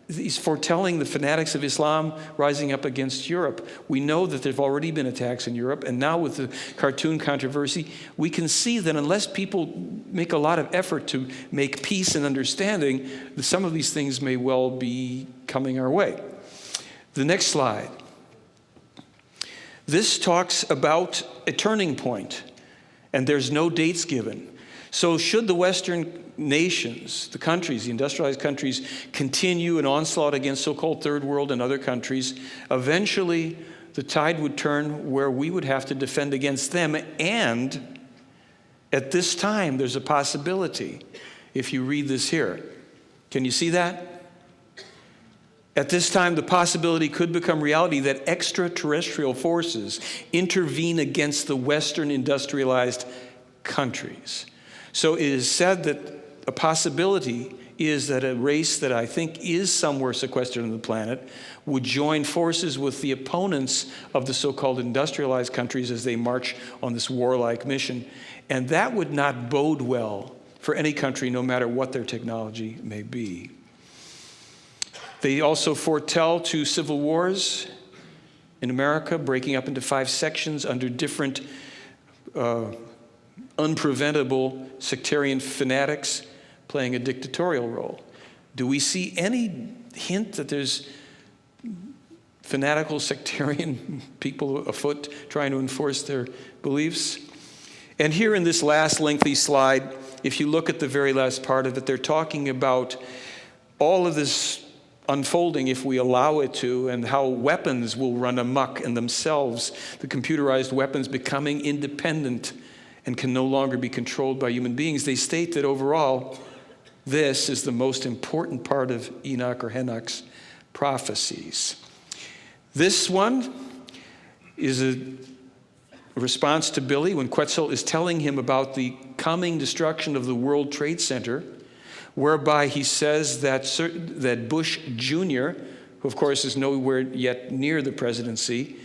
He's foretelling the fanatics of Islam rising up against Europe. We know that there have already been attacks in Europe, and now with the cartoon controversy, we can see that unless people make a lot of effort to make peace and understanding, some of these things may well be coming our way. The next slide. This talks about a turning point, and there's no dates given. So should the Western nations, the countries, the industrialized countries, continue an onslaught against so-called third world and other countries, eventually the tide would turn where we would have to defend against them. And at this time, there's a possibility, if you read this here. Can you see that? At this time, the possibility could become reality that extraterrestrial forces intervene against the Western industrialized countries. So it is said that a possibility is that a race that I think is somewhere sequestered on the planet would join forces with the opponents of the so-called industrialized countries as they march on this warlike mission. And that would not bode well for any country, no matter what their technology may be. They also foretell to civil wars in America, breaking up into 5 sections under different unpreventable sectarian fanatics playing a dictatorial role. Do we see any hint that there's fanatical sectarian people afoot trying to enforce their beliefs? And here in this last lengthy slide, if you look at the very last part of it, they're talking about all of this unfolding, if we allow it to, and how weapons will run amok in themselves, the computerized weapons becoming independent and can no longer be controlled by human beings. They state that overall, this is the most important part of Enoch or Enoch's prophecies. This one is a response to Billy when Quetzal is telling him about the coming destruction of the World Trade Center, whereby he says that Bush Jr., who of course is nowhere yet near the presidency,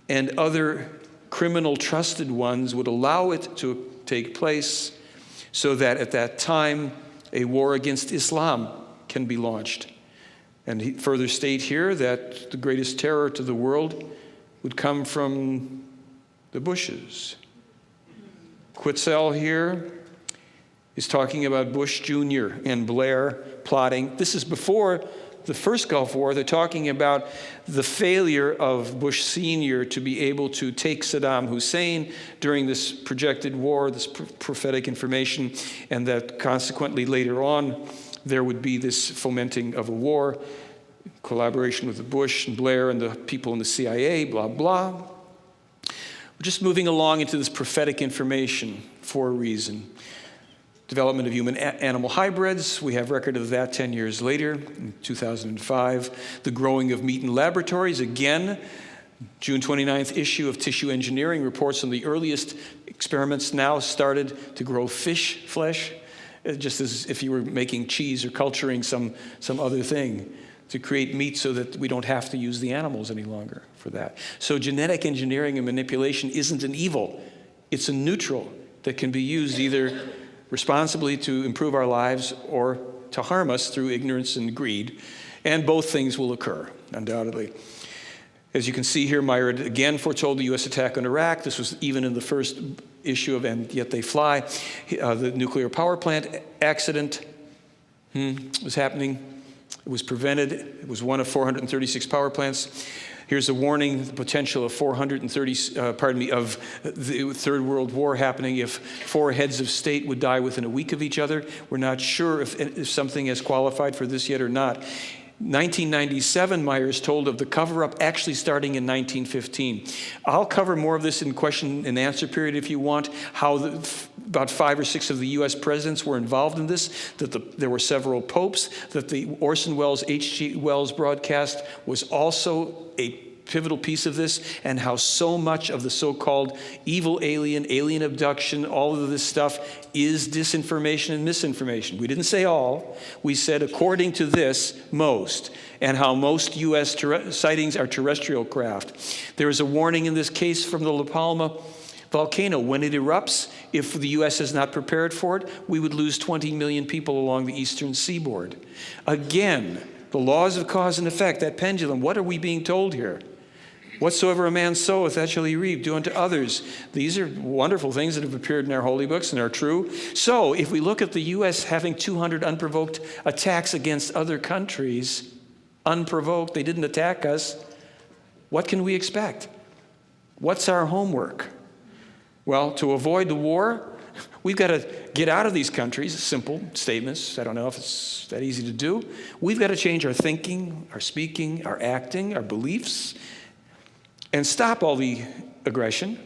and other criminal trusted ones would allow it to take place so that at that time a war against Islam can be launched. And he further state here that the greatest terror to the world would come from the Bushes. Quetzal here is talking about Bush Jr. and Blair plotting. This is before the first Gulf War. They're talking about the failure of Bush Sr. to be able to take Saddam Hussein during this projected war, this prophetic information, and that consequently later on there would be this fomenting of a war, collaboration with the Bush and Blair and the people in the CIA, blah, blah. We're just moving along into this prophetic information for a reason. Development of human-animal hybrids, we have record of that 10 years later, in 2005. The growing of meat in laboratories, again, June 29th issue of Tissue Engineering reports on the earliest experiments now started to grow fish flesh, just as if you were making cheese or culturing some other thing, to create meat so that we don't have to use the animals any longer for that. So genetic engineering and manipulation isn't an evil. It's a neutral that can be used either responsibly to improve our lives or to harm us through ignorance and greed. And both things will occur, undoubtedly. As you can see here, Meier again foretold the U.S. attack on Iraq. This was even in the first issue of And Yet They Fly. The nuclear power plant accident was happening. It was prevented. It was one of 436 power plants. Here's a warning, the potential of of the Third World War happening if 4 heads of state would die within a week of each other. We're not sure if something has qualified for this yet or not. 1997, Meier is told of the cover-up actually starting in 1915. I'll cover more of this in question and answer period if you want, how about 5 or 6 of the U.S. presidents were involved in this, that there were several popes, that the Orson Welles, H.G. Wells broadcast was also a pivotal piece of this, and how so much of the so-called evil alien abduction, all of this stuff is disinformation and misinformation. We didn't say all. We said according to this, most, and how most U.S. sightings are terrestrial craft. There is a warning in this case from the La Palma volcano. When it erupts, if the U.S. is not prepared for it, we would lose 20 million people along the eastern seaboard. Again, the laws of cause and effect, that pendulum, what are we being told here? Whatsoever a man soweth, that shall he reap. Do unto others. These are wonderful things that have appeared in our holy books and are true. So if we look at the U.S. having 200 unprovoked attacks against other countries, unprovoked, they didn't attack us, what can we expect? What's our homework? Well, to avoid the war, we've got to get out of these countries. Simple statements. I don't know if it's that easy to do. We've got to change our thinking, our speaking, our acting, our beliefs, and stop all the aggression,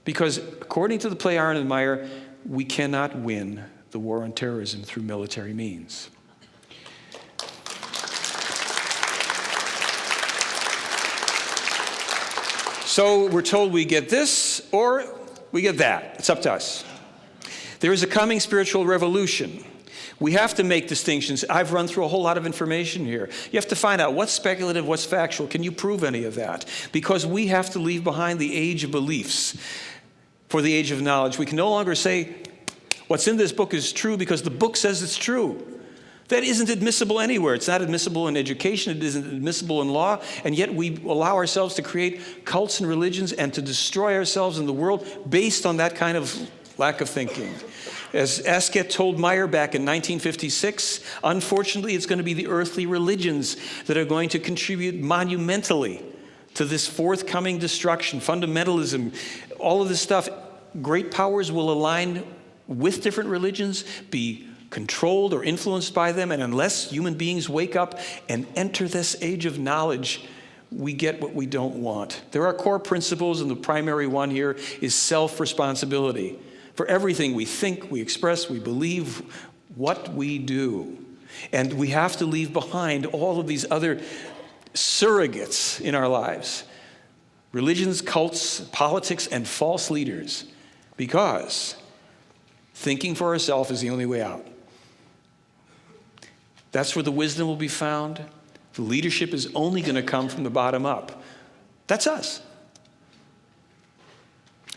because according to the Pleiadians and Meier, we cannot win the war on terrorism through military means. So we're told we get this or we get that. It's up to us. There is a coming spiritual revolution. We have to make distinctions. I've run through a whole lot of information here. You have to find out what's speculative, what's factual. Can you prove any of that? Because we have to leave behind the age of beliefs for the age of knowledge. We can no longer say what's in this book is true because the book says it's true. That isn't admissible anywhere. It's not admissible in education. It isn't admissible in law. And yet we allow ourselves to create cults and religions and to destroy ourselves in the world based on that kind of lack of thinking. As Asket told Meier back in 1956, unfortunately, it's going to be the earthly religions that are going to contribute monumentally to this forthcoming destruction, fundamentalism, all of this stuff. great powers will align with different religions, be controlled or influenced by them, and unless human beings wake up and enter this age of knowledge, we get what we don't want. There are core principles, and the primary one here is self-responsibility. For everything we think, we express, we believe, what we do. And we have to leave behind all of these other surrogates in our lives. Religions, cults, politics, and false leaders. Because thinking for ourselves is the only way out. That's where the wisdom will be found. The leadership is only going to come from the bottom up. That's us.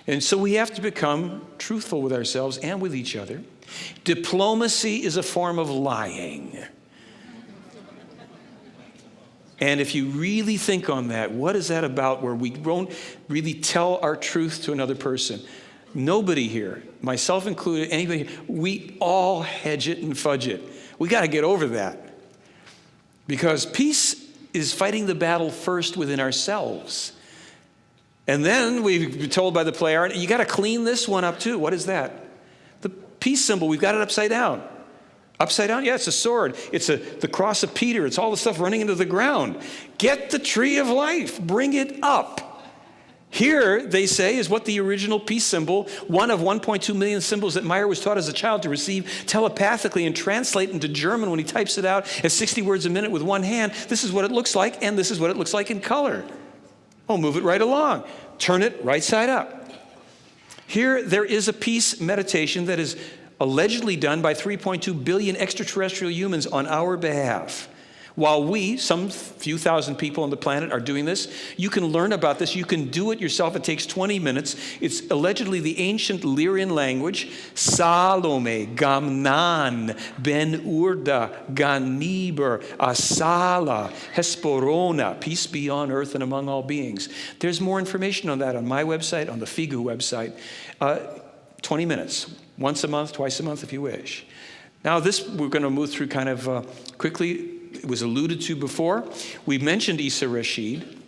And so we have to become truthful with ourselves and with each other. Diplomacy is a form of lying. And if you really think on that, what is that about where we won't really tell our truth to another person? Nobody here, myself included, anybody here, we all hedge it and fudge it. We got to get over that. Because peace is fighting the battle first within ourselves. And then we've been told by the Pleiadians, you got to clean this one up too. What is that? The peace symbol, we've got it upside down. Upside down? Yeah, it's a sword. It's the cross of Peter. It's all the stuff running into the ground. Get the tree of life. Bring it up. Here, they say, is what the original peace symbol, one of 1.2 million symbols that Meier was taught as a child to receive telepathically and translate into German when he types it out at 60 words a minute with one hand. This is what it looks like, and this is what it looks like in color. Oh, move it right along. Turn it right side up. Here, there is a peace meditation that is allegedly done by 3.2 billion extraterrestrial humans on our behalf. While we, some few thousand people on the planet, are doing this, you can learn about this. You can do it yourself. It takes 20 minutes. It's allegedly the ancient Lyrian language. Salome, Gamnan, Ben Urda, Ganiber, Asala, Hesperona, peace be on earth and among all beings. There's more information on that on my website, on the FIGU website. 20 minutes, once a month, twice a month if you wish. Now this we're going to move through kind of quickly. It was alluded to before. We mentioned Rasheed.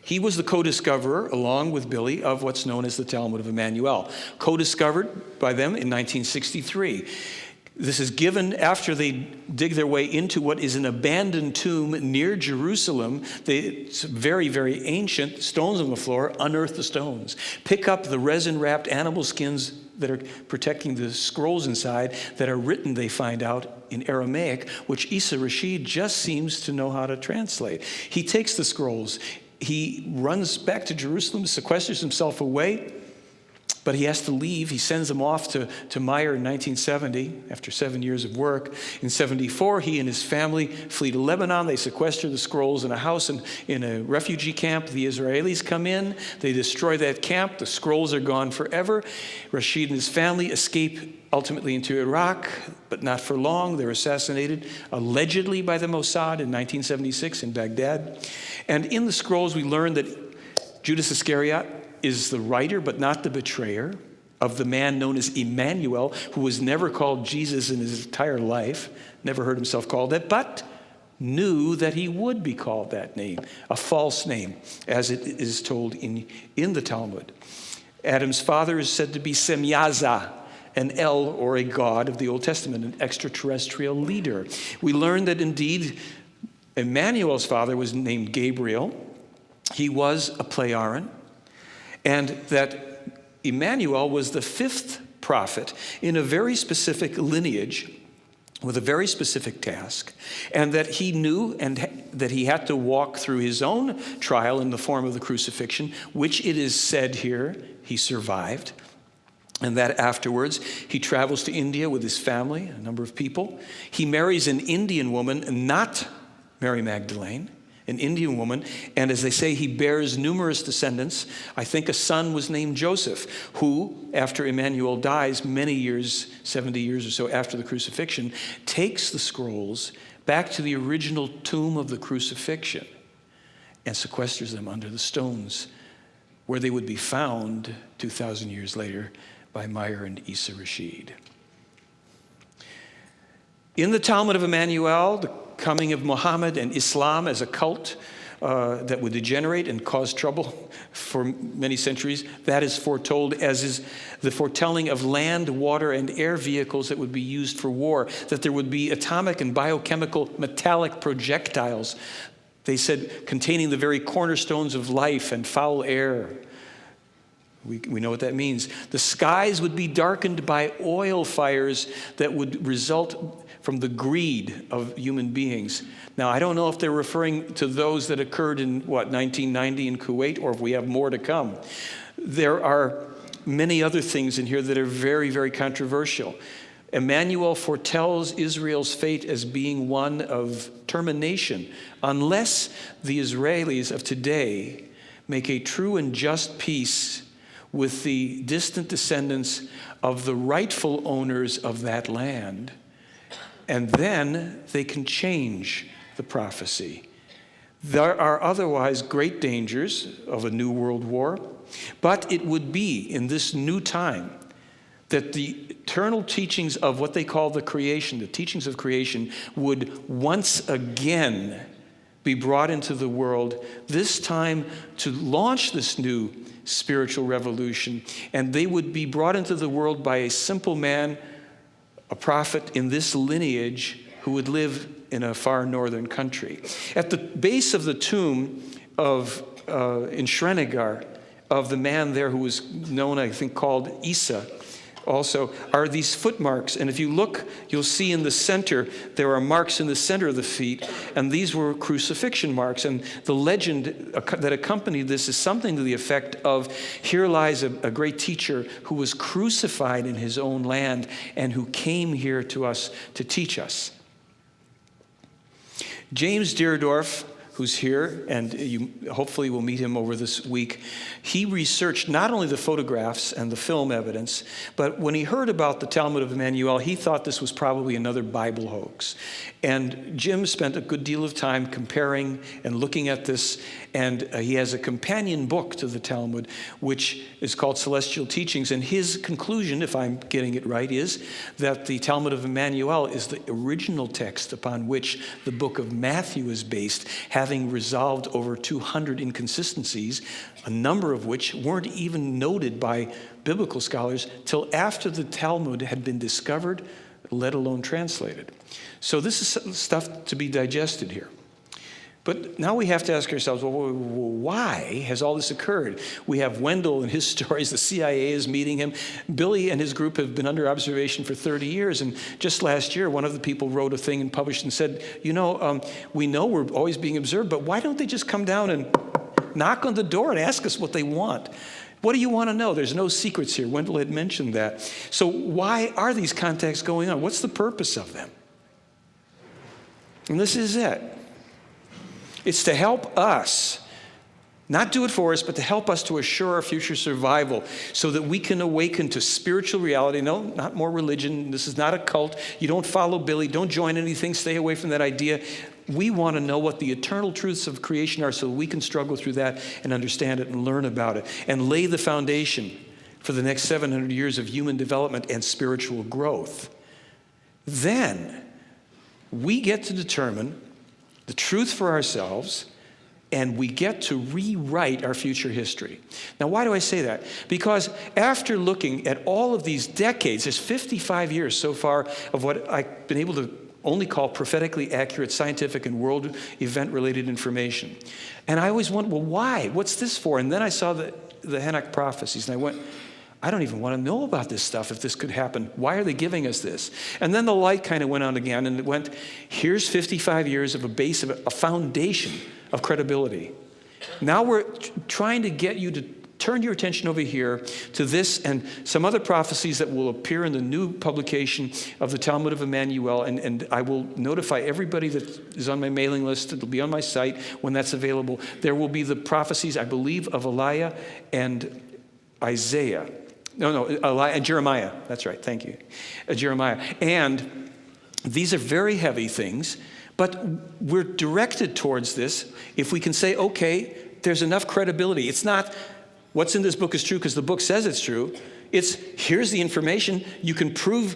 He was the co-discoverer, along with Billy, of what's known as the Talmud of Emmanuel, co-discovered by them in 1963. This is given after they dig their way into what is an abandoned tomb near Jerusalem. It's very, very ancient, stones on the floor, unearth the stones. Pick up the resin-wrapped animal skins that are protecting the scrolls inside that are written, they find out, in Aramaic, which Rasheed just seems to know how to translate. He takes the scrolls, he runs back to Jerusalem, sequesters himself away, but he has to leave. He sends them off to Meier in 1970 after 7 years of work. In 74, he and his family flee to Lebanon. They sequester the scrolls in a house in a refugee camp. The Israelis come in. They destroy that camp. The scrolls are gone forever. Rasheed and his family escape ultimately into Iraq, but not for long. They're assassinated allegedly by the Mossad in 1976 in Baghdad. And in the scrolls, we learn that Judas Iscariot is the writer, but not the betrayer, of the man known as Emmanuel, who was never called Jesus in his entire life, never heard himself called that, but knew that he would be called that name, a false name, as it is told in the Talmud. Adam's father is said to be Semyaza, an El, or a god of the Old Testament, an extraterrestrial leader. We learn that indeed Emmanuel's father was named Gabriel. He was a Pleiadian. And that Emmanuel was the fifth prophet in a very specific lineage with a very specific task, and that he knew and that he had to walk through his own trial in the form of the crucifixion, which it is said here he survived, and that afterwards he travels to India with his family, a number of people. He marries an Indian woman, not Mary Magdalene, an Indian woman, and as they say, he bears numerous descendants. I think a son was named Joseph, who, after Emmanuel dies many years, 70 years or so after the crucifixion, takes the scrolls back to the original tomb of the crucifixion and sequesters them under the stones, where they would be found 2,000 years later by Meier and Rasheed. In the Talmud of Emmanuel, the coming of Muhammad and Islam as a cult that would degenerate and cause trouble for many centuries. That is foretold, as is the foretelling of land, water, and air vehicles that would be used for war, that there would be atomic and biochemical metallic projectiles, they said, containing the very cornerstones of life and foul air. We know what that means. The skies would be darkened by oil fires that would result from the greed of human beings. Now, I don't know if they're referring to those that occurred in, 1990 in Kuwait, or if we have more to come. There are many other things in here that are very, very controversial. Emmanuel foretells Israel's fate as being one of termination, unless the Israelis of today make a true and just peace with the distant descendants of the rightful owners of that land. And then they can change the prophecy. There are otherwise great dangers of a new world war, but it would be in this new time that the eternal teachings of what they call the creation, the teachings of creation, would once again be brought into the world, this time to launch this new spiritual revolution. And they would be brought into the world by a simple man, a prophet in this lineage, who would live in a far northern country. At the base of the tomb of in Srinagar, of the man there who was known, I think, called Isa, also are these footmarks. And if you look, you'll see in the center, there are marks in the center of the feet, and these were crucifixion marks. And the legend that accompanied this is something to the effect of, here lies a great teacher who was crucified in his own land and who came here to us to teach us. James Deardorff, who's here, and you hopefully will meet him over this week, he researched not only the photographs and the film evidence, but when he heard about the Talmud of Emmanuel, he thought this was probably another Bible hoax. And Jim spent a good deal of time comparing and looking at this, and he has a companion book to the Talmud, which is called Celestial Teachings. And his conclusion, if I'm getting it right, is that the Talmud of Emmanuel is the original text upon which the book of Matthew is based, having resolved over 200 inconsistencies, a number of which weren't even noted by biblical scholars till after the Talmud had been discovered, let alone translated. So this is stuff to be digested here. But now we have to ask ourselves, well, why has all this occurred? We have Wendell and his stories. The CIA is meeting him. Billy and his group have been under observation for 30 years. And just last year, one of the people wrote a thing and published and said, we know we're always being observed, but why don't they just come down and knock on the door and ask us what they want? What do you want to know? There's no secrets here. Wendell had mentioned that. So why are these contacts going on? What's the purpose of them? And this is it. It's to help us, not do it for us, but to help us to assure our future survival so that we can awaken to spiritual reality. No, not more religion. This is not a cult. You don't follow Billy. Don't join anything. Stay away from that idea. We want to know what the eternal truths of creation are so we can struggle through that and understand it and learn about it and lay the foundation for the next 700 years of human development and spiritual growth. Then we get to determine the truth for ourselves, and we get to rewrite our future history. Now, why do I say that? Because after looking at all of these decades, there's 55 years so far of what I've been able to only call prophetically accurate scientific and world event-related information. And I always wondered, well, why? What's this for? And then I saw the Enoch prophecies, and I went, I don't even want to know about this stuff if this could happen. Why are they giving us this? And then the light kind of went on again, and it went, here's 55 years of a base, of a foundation of credibility. Now we're trying to get you to turn your attention over here to this and some other prophecies that will appear in the new publication of the Talmud of Emmanuel, and I will notify everybody that is on my mailing list. It'll be on my site when that's available. There will be the prophecies, I believe, of Elijah and Isaiah. And Jeremiah. That's right, thank you. Jeremiah. And these are very heavy things, but we're directed towards this if we can say, okay, there's enough credibility. It's not what's in this book is true because the book says it's true. It's here's the information. You can prove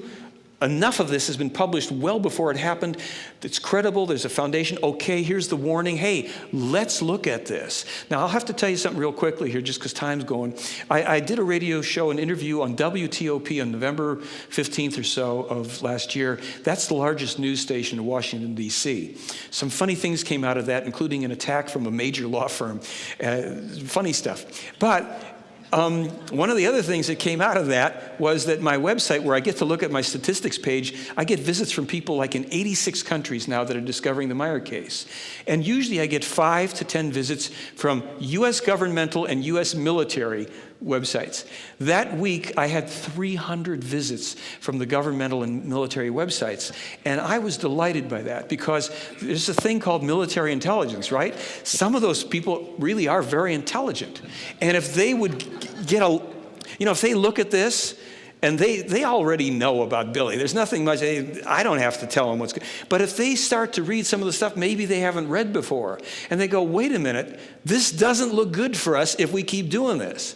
enough of this has been published well before it happened. It's credible. There's a foundation. Okay, here's the warning. Hey, let's look at this. Now, I'll have to tell you something real quickly here just because time's going. I did a radio show, an interview on WTOP on November 15th or so of last year. That's the largest news station in Washington, D.C. Some funny things came out of that, including an attack from a major law firm. Funny stuff. But one of the other things that came out of that was that my website, where I get to look at my statistics page, I get visits from people like in 86 countries now that are discovering the Meier case. And usually I get 5 to 10 visits from U.S. governmental and U.S. military websites. That week, I had 300 visits from the governmental and military websites. And I was delighted by that because there's a thing called military intelligence, right? Some of those people really are very intelligent. And if they would get if they look at this, and they already know about Billy. There's nothing much, I don't have to tell them what's good. But if they start to read some of the stuff maybe they haven't read before, and they go, wait a minute, this doesn't look good for us if we keep doing this.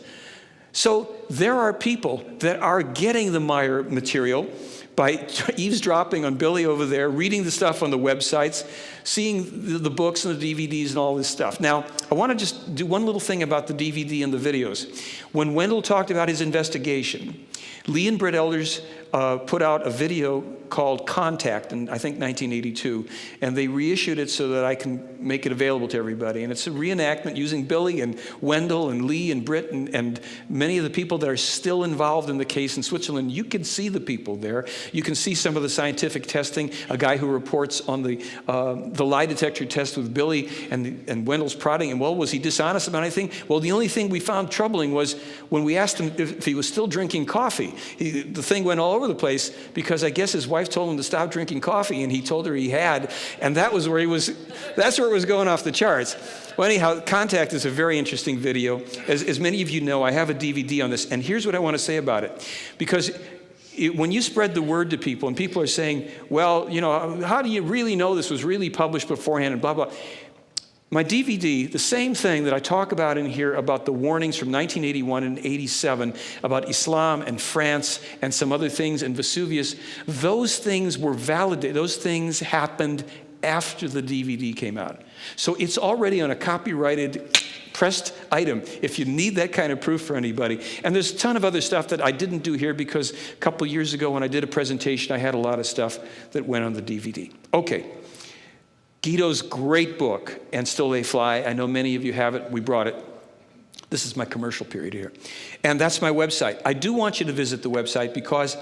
So there are people that are getting the Meier material by eavesdropping on Billy over there, reading the stuff on the websites, seeing the books and the DVDs and all this stuff. Now, I want to just do one little thing about the DVD and the videos. When Wendell talked about his investigation, Lee and Britt Elders put out a video called Contact in, I think, 1982, and they reissued it so that I can make it available to everybody. And it's a reenactment using Billy and Wendell and Lee and Britt and many of the people that are still involved in the case in Switzerland. You can see the people there. You can see some of the scientific testing, a guy who reports on the lie detector test with Billy and Wendell's prodding. And, well, was he dishonest about anything? Well, the only thing we found troubling was when we asked him if he was still drinking coffee. The thing went all over the place because I guess his wife told him to stop drinking coffee, and he told her he had, and that's where it was going off the charts. Well, anyhow, Contact is a very interesting video. As many of you know, I have a DVD on this, and here's what I want to say about it. Because when you spread the word to people, and people are saying, well, how do you really know this was really published beforehand, and blah, blah. My DVD, the same thing that I talk about in here about the warnings from 1981 and 87 about Islam and France and some other things and Vesuvius, those things were validated. Those things happened after the DVD came out. So it's already on a copyrighted pressed item if you need that kind of proof for anybody. And there's a ton of other stuff that I didn't do here because a couple years ago when I did a presentation, I had a lot of stuff that went on the DVD. Okay. Guido's great book, And Still They Fly. I know many of you have it. We brought it. This is my commercial period here. And that's my website. I do want you to visit the website because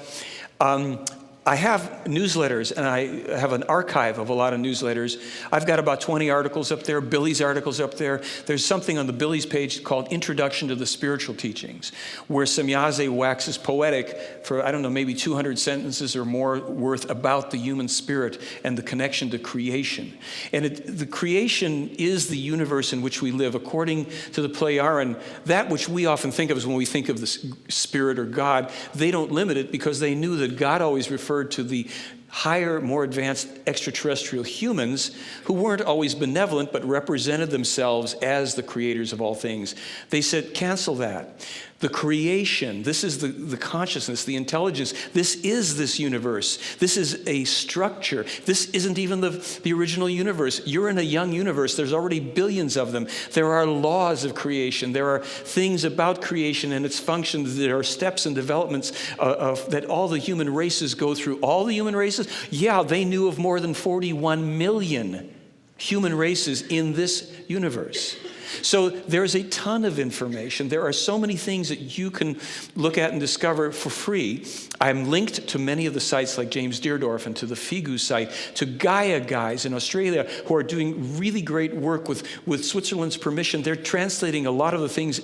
I have newsletters, and I have an archive of a lot of newsletters. I've got about 20 articles up there, Billy's articles up there. There's something on the Billy's page called Introduction to the Spiritual Teachings, where Semyaze waxes poetic for, maybe 200 sentences or more worth about the human spirit and the connection to creation. And the creation is the universe in which we live. According to the Pleiadians, that which we often think of as when we think of the spirit or God, they don't limit it because they knew that God always referred to the higher, more advanced extraterrestrial humans who weren't always benevolent but represented themselves as the creators of all things. They said, cancel that. The creation, this is the consciousness, the intelligence. This is this universe. This is a structure. This isn't even the original universe. You're in a young universe. There's already billions of them. There are laws of creation. There are things about creation and its functions. There are steps and developments that all the human races go through. All the human races? Yeah, they knew of more than 41 million human races in this universe. So there's a ton of information. There are so many things that you can look at and discover for free. I'm linked to many of the sites like James Deardorff and to the FIGU site, to Gaia guys in Australia who are doing really great work with Switzerland's permission. They're translating a lot of the things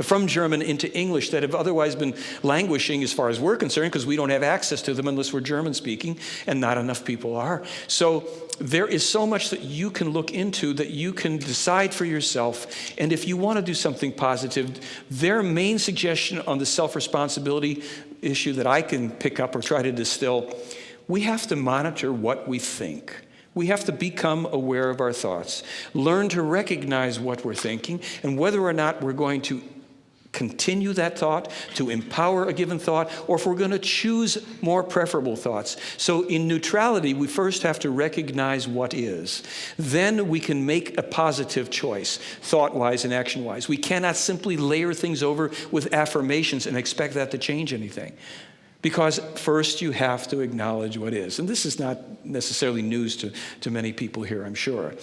from German into English that have otherwise been languishing as far as we're concerned because we don't have access to them unless we're German speaking, and not enough people are. So there is so much that you can look into that you can decide for yourself. And if you want to do something positive, their main suggestion on the self-responsibility issue that I can pick up or try to distill, we have to monitor what we think. We have to become aware of our thoughts, learn to recognize what we're thinking, and whether or not we're going to continue that thought, to empower a given thought, or if we're going to choose more preferable thoughts. So in neutrality, we first have to recognize what is. Then we can make a positive choice, thought-wise and action-wise. We cannot simply layer things over with affirmations and expect that to change anything. Because first you have to acknowledge what is. And this is not necessarily news to many people here, I'm sure.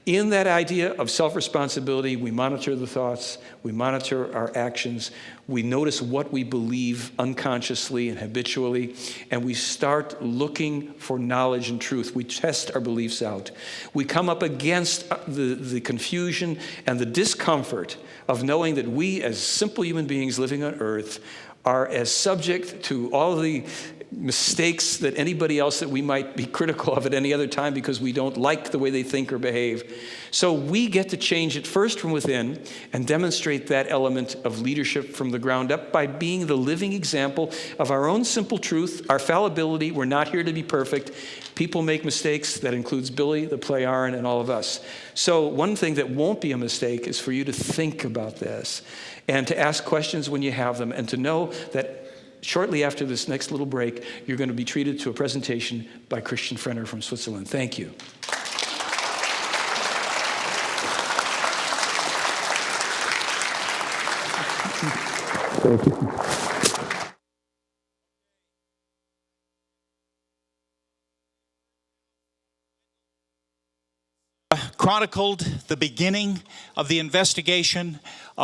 In that idea of self-responsibility, we monitor the thoughts, we monitor our actions, we notice what we believe unconsciously and habitually, and we start looking for knowledge and truth. We test our beliefs out. We come up against the confusion and the discomfort of knowing that we, as simple human beings living on earth, are as subject to all the mistakes that anybody else that we might be critical of at any other time because we don't like the way they think or behave. So we get to change it first from within and demonstrate that element of leadership from the ground up by being the living example of our own simple truth, our fallibility. We're not here to be perfect. People make mistakes. That includes Billy, the Pleiadian, and all of us. So one thing that won't be a mistake is for you to think about this and to ask questions when you have them and to know that shortly after this next little break, you're going to be treated to a presentation by Christian Frehner from Switzerland. Thank you. Thank you. Chronicled the beginning of the investigation